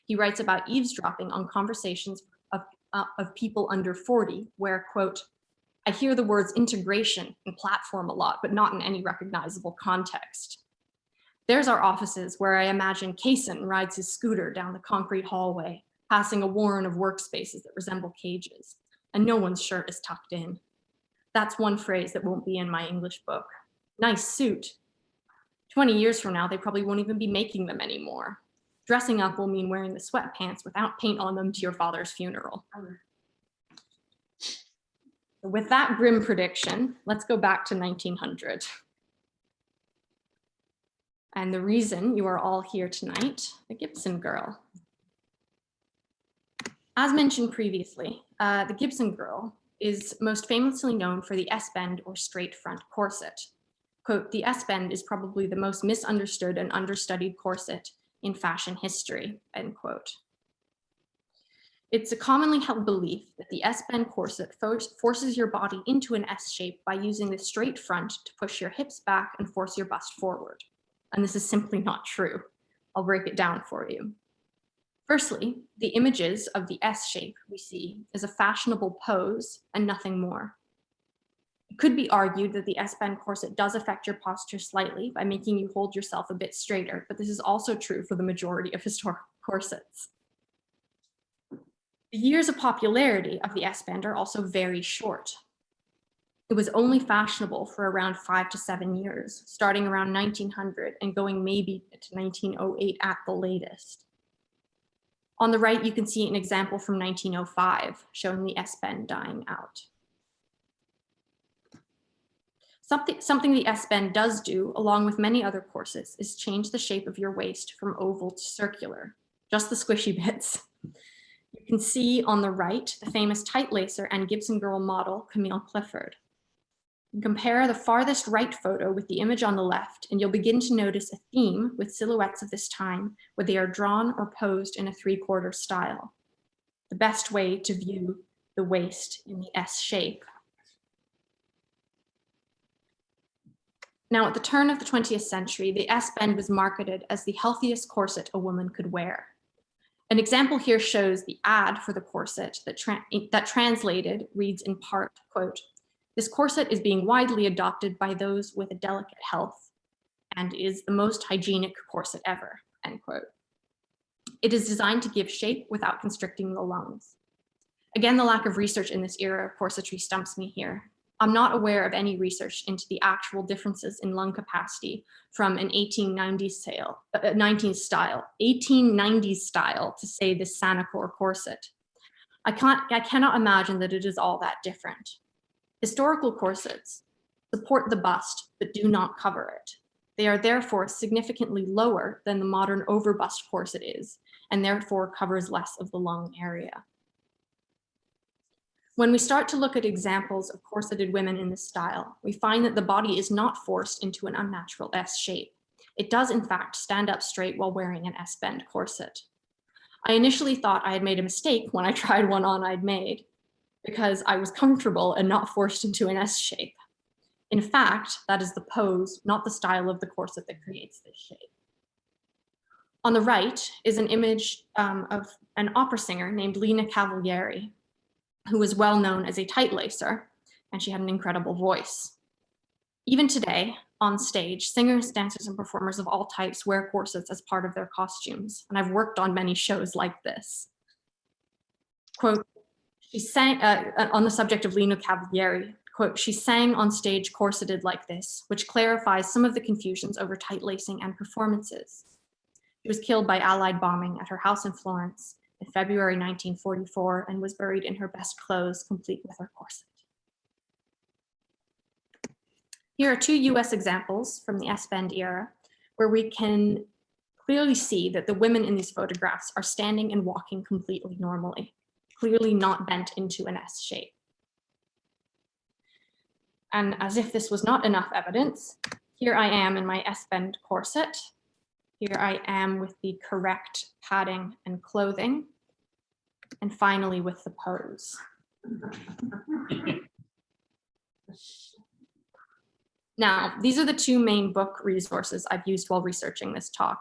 he writes about eavesdropping on conversations of people under 40, where, quote, I hear the words integration and platform a lot, but not in any recognizable context. There's our offices where I imagine Kaysen rides his scooter down the concrete hallway, passing a warren of workspaces that resemble cages, and no one's shirt is tucked in. That's one phrase that won't be in my English book. Nice suit. 20 years from now, they probably won't even be making them anymore. Dressing up will mean wearing the sweatpants without paint on them to your father's funeral. With that grim prediction, let's go back to 1900. And the reason you are all here tonight, the Gibson Girl. As mentioned previously, the Gibson Girl is most famously known for the S-bend or straight front corset. Quote, the S-bend is probably the most misunderstood and understudied corset in fashion history, end quote. It's a commonly held belief that the S-bend corset forces your body into an S shape by using the straight front to push your hips back and force your bust forward. And this is simply not true. I'll break it down for you. Firstly, the images of the S shape we see is a fashionable pose and nothing more. It could be argued that the S-bend corset does affect your posture slightly by making you hold yourself a bit straighter, but this is also true for the majority of historic corsets. The years of popularity of the S-bend are also very short. It was only fashionable for around 5 to 7 years, starting around 1900 and going maybe to 1908 at the latest. On the right, you can see an example from 1905 showing the S-bend dying out. Something the S-bend does do, along with many other corsets, is change the shape of your waist from oval to circular, just the squishy bits. You can see on the right the famous tight lacer and Gibson Girl model, Camille Clifford. Compare the farthest right photo with the image on the left, and you'll begin to notice a theme with silhouettes of this time where they are drawn or posed in a three-quarter style. The best way to view the waist in the S shape. Now, at the turn of the 20th century, the S-bend was marketed as the healthiest corset a woman could wear. An example here shows the ad for the corset that translated reads in part, quote, "This corset is being widely adopted by those with a delicate health and is the most hygienic corset ever," end quote. It is designed to give shape without constricting the lungs. Again, the lack of research in this era of corsetry stumps me here. I'm not aware of any research into the actual differences in lung capacity from an 1890s style to say the Sanacor corset. I cannot imagine that it is all that different. Historical corsets support the bust, but do not cover it. They are therefore significantly lower than the modern overbust corset is, and therefore covers less of the lung area. When we start to look at examples of corseted women in this style, we find that the body is not forced into an unnatural S shape. It does in fact stand up straight while wearing an S-bend corset. I initially thought I had made a mistake when I tried one on I'd made, because I was comfortable and not forced into an S shape. In fact, that is the pose, not the style of the corset that creates this shape. On the right is an image of an opera singer named Lina Cavalieri, who was well known as a tight lacer, and she had an incredible voice. Even today, on stage, singers, dancers, and performers of all types wear corsets as part of their costumes, and I've worked on many shows like this. Quote, she sang, on the subject of Lina Cavalieri, quote, "She sang on stage corseted like this, which clarifies some of the confusions over tight lacing and performances." She was killed by Allied bombing at her house in Florence in February 1944 and was buried in her best clothes, complete with her corset. Here are two US examples from the S-bend era where we can clearly see that the women in these photographs are standing and walking completely normally, clearly not bent into an S shape. And as if this was not enough evidence, here I am in my S-bend corset. Here I am with the correct padding and clothing. And finally with the pose. Now, these are the two main book resources I've used while researching this talk.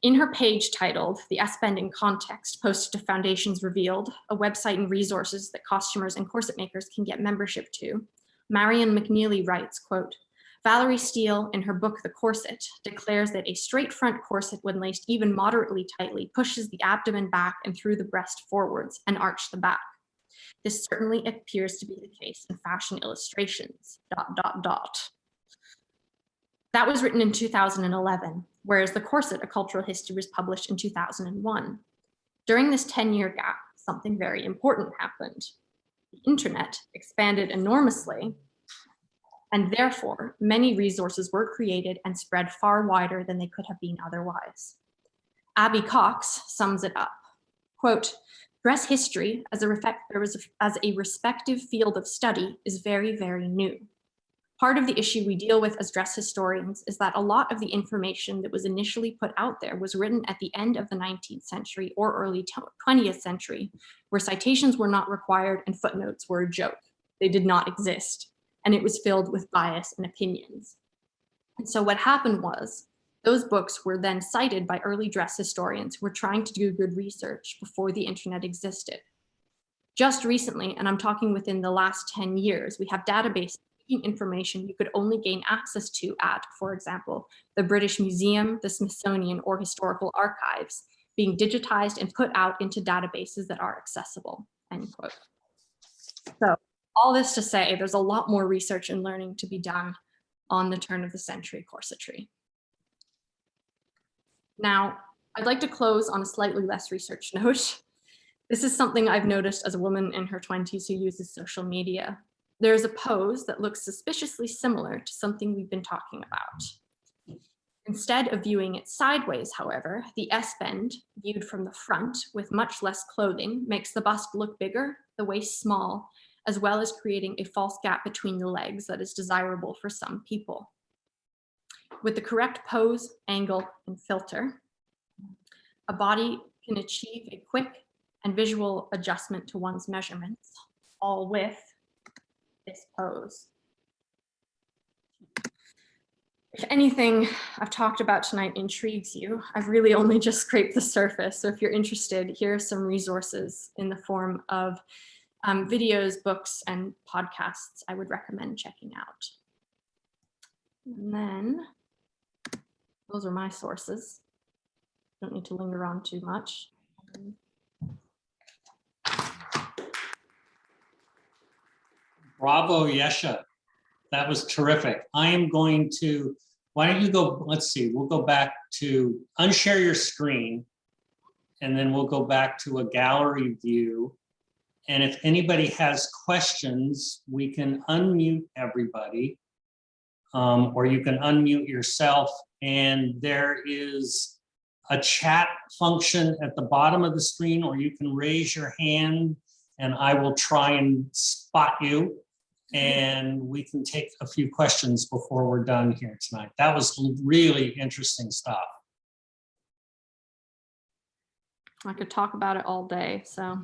In her page titled "The S-Bend in Context," posted to Foundations Revealed, a website and resources that costumers and corset makers can get membership to, Marion McNeely writes, quote, "Valerie Steele, in her book The Corset, declares that a straight front corset when laced even moderately tightly pushes the abdomen back and through the breast forwards and arch the back. This certainly appears to be the case in fashion illustrations, ... That was written in 2011, whereas The Corset, A Cultural History was published in 2001. During this 10-year gap, something very important happened. The internet expanded enormously, and therefore many resources were created and spread far wider than they could have been otherwise. Abby Cox sums it up, quote, "Dress history as a respective field of study is very, very new. Part of the issue we deal with as dress historians is that a lot of the information that was initially put out there was written at the end of the 19th century or early 20th century, where citations were not required and footnotes were a joke. They did not exist, and it was filled with bias and opinions. And so what happened was, those books were then cited by early dress historians who were trying to do good research before the internet existed. Just recently, and I'm talking within the last 10 years, we have databases information you could only gain access to at, for example, the British Museum, the Smithsonian, or historical archives, being digitized and put out into databases that are accessible," end quote. So all this to say, there's a lot more research and learning to be done on the turn of the century corsetry. Now, I'd like to close on a slightly less research note. This is something I've noticed as a woman in her 20s who uses social media. There's a pose that looks suspiciously similar to something we've been talking about. Instead of viewing it sideways, however, the S-bend, viewed from the front with much less clothing, makes the bust look bigger, the waist small, as well as creating a false gap between the legs that is desirable for some people. With the correct pose, angle, and filter, a body can achieve a quick and visual adjustment to one's measurements, all with this pose. If anything I've talked about tonight intrigues you, I've really only just scraped the surface. So if you're interested, here are some resources in the form of videos, books, and podcasts I would recommend checking out. And then those are my sources. Don't need to linger on too much. Bravo, Yesha. That was terrific. I am going to, why don't you go, let's see, we'll go back to unshare your screen, and then we'll go back to a gallery view. And if anybody has questions, we can unmute everybody, or you can unmute yourself. And there is a chat function at the bottom of the screen, or you can raise your hand and I will try and spot you. And we can take a few questions before we're done here tonight. That was really interesting stuff. I could talk about it all day, so.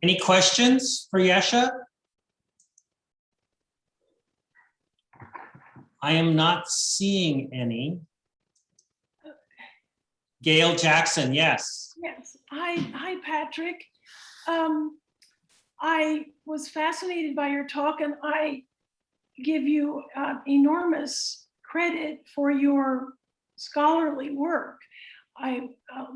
Any questions for Yesha? I am not seeing any. Gail Jackson, yes. Yes. Hi, Patrick. I was fascinated by your talk, and I give you enormous credit for your scholarly work.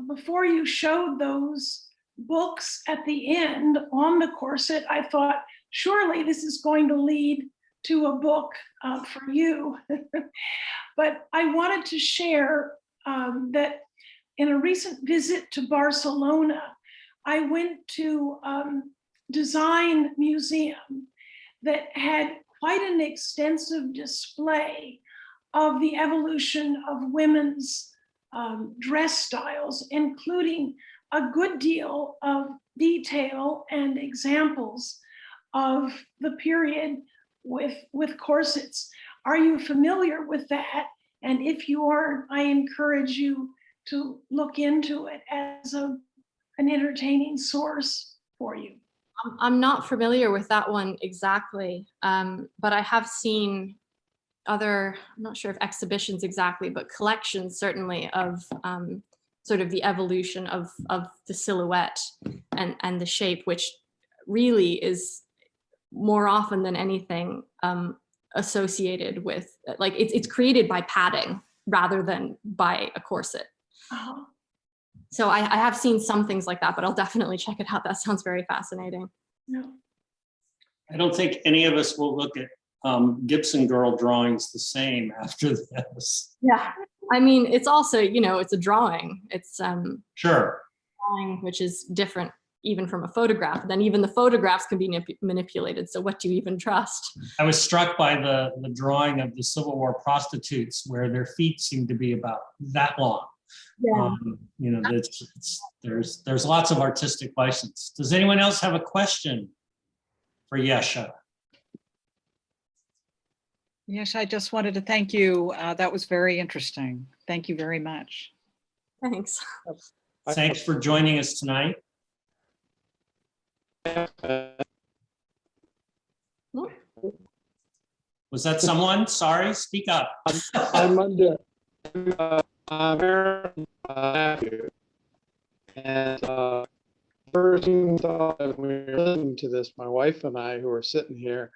Before you showed those books at the end on the corset, I thought, surely this is going to lead to a book for you. But I wanted to share that in a recent visit to Barcelona, I went to design museum that had quite an extensive display of the evolution of women's dress styles, including a good deal of detail and examples of the period with corsets. Are you familiar with that? And if you aren't, I encourage you to look into it as an entertaining source for you. I'm not familiar with that one exactly, but I have seen other, I'm not sure if exhibitions exactly, but collections certainly of sort of the evolution of the silhouette and the shape, which really is more often than anything associated with, like it's created by padding rather than by a corset. Uh-huh. So I have seen some things like that, but I'll definitely check it out. That sounds very fascinating. No. I don't think any of us will look at Gibson Girl drawings the same after this. Yeah, I mean, it's also, you know, it's a drawing. It's Sure. drawing, which is different even from a photograph. And then even the photographs can be manipulated. So what do you even trust? I was struck by the drawing of the Civil War prostitutes where their feet seem to be about that long. Yeah. You know, there's lots of artistic license. Does anyone else have a question for Yesha? Yes, I just wanted to thank you. That was very interesting. Thank you very much. Thanks. Thanks for joining us tonight. Was that someone? Sorry, speak up. I'm under nephew. And first thought when we were listening to this, my wife and I, who are sitting here,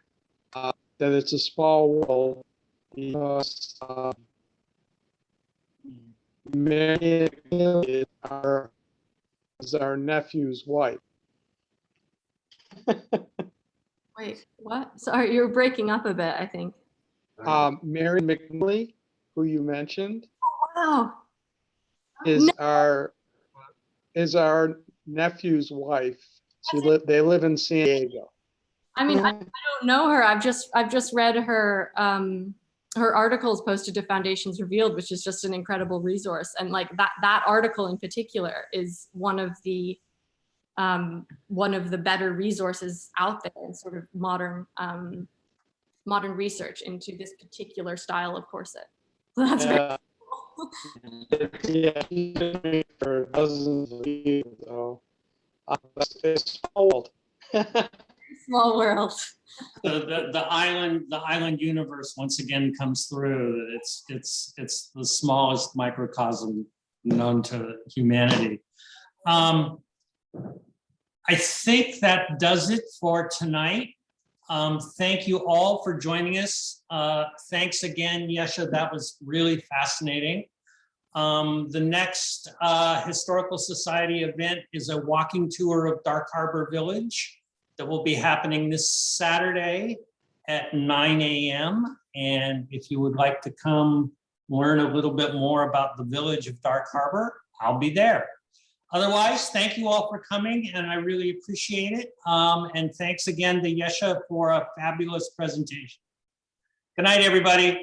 that it's a small world because Mary is our nephew's wife. Wait, what? Sorry, you're breaking up a bit, I think. Mary McNeely, who you mentioned, Wow. is our nephew's wife. They live in San Diego. I mean, I don't know her. I've just read her her articles posted to Foundations Revealed, which is just an incredible resource. And like that article in particular is one of the better resources out there in sort of modern research into this particular style of corset. So that's very cool. Yeah, he's been doing it for dozens of years, so it's old. Small world. The island universe once again comes through. It's the smallest microcosm known to humanity. I think that does it for tonight. Thank you all for joining us. Thanks again, Yesha. That was really fascinating. The next Historical Society event is a walking tour of Dark Harbor Village that will be happening this Saturday at 9 a.m. And if you would like to come learn a little bit more about the village of Dark Harbor, I'll be there. Otherwise, thank you all for coming, and I really appreciate it. And thanks again to Yesha for a fabulous presentation. Good night, everybody.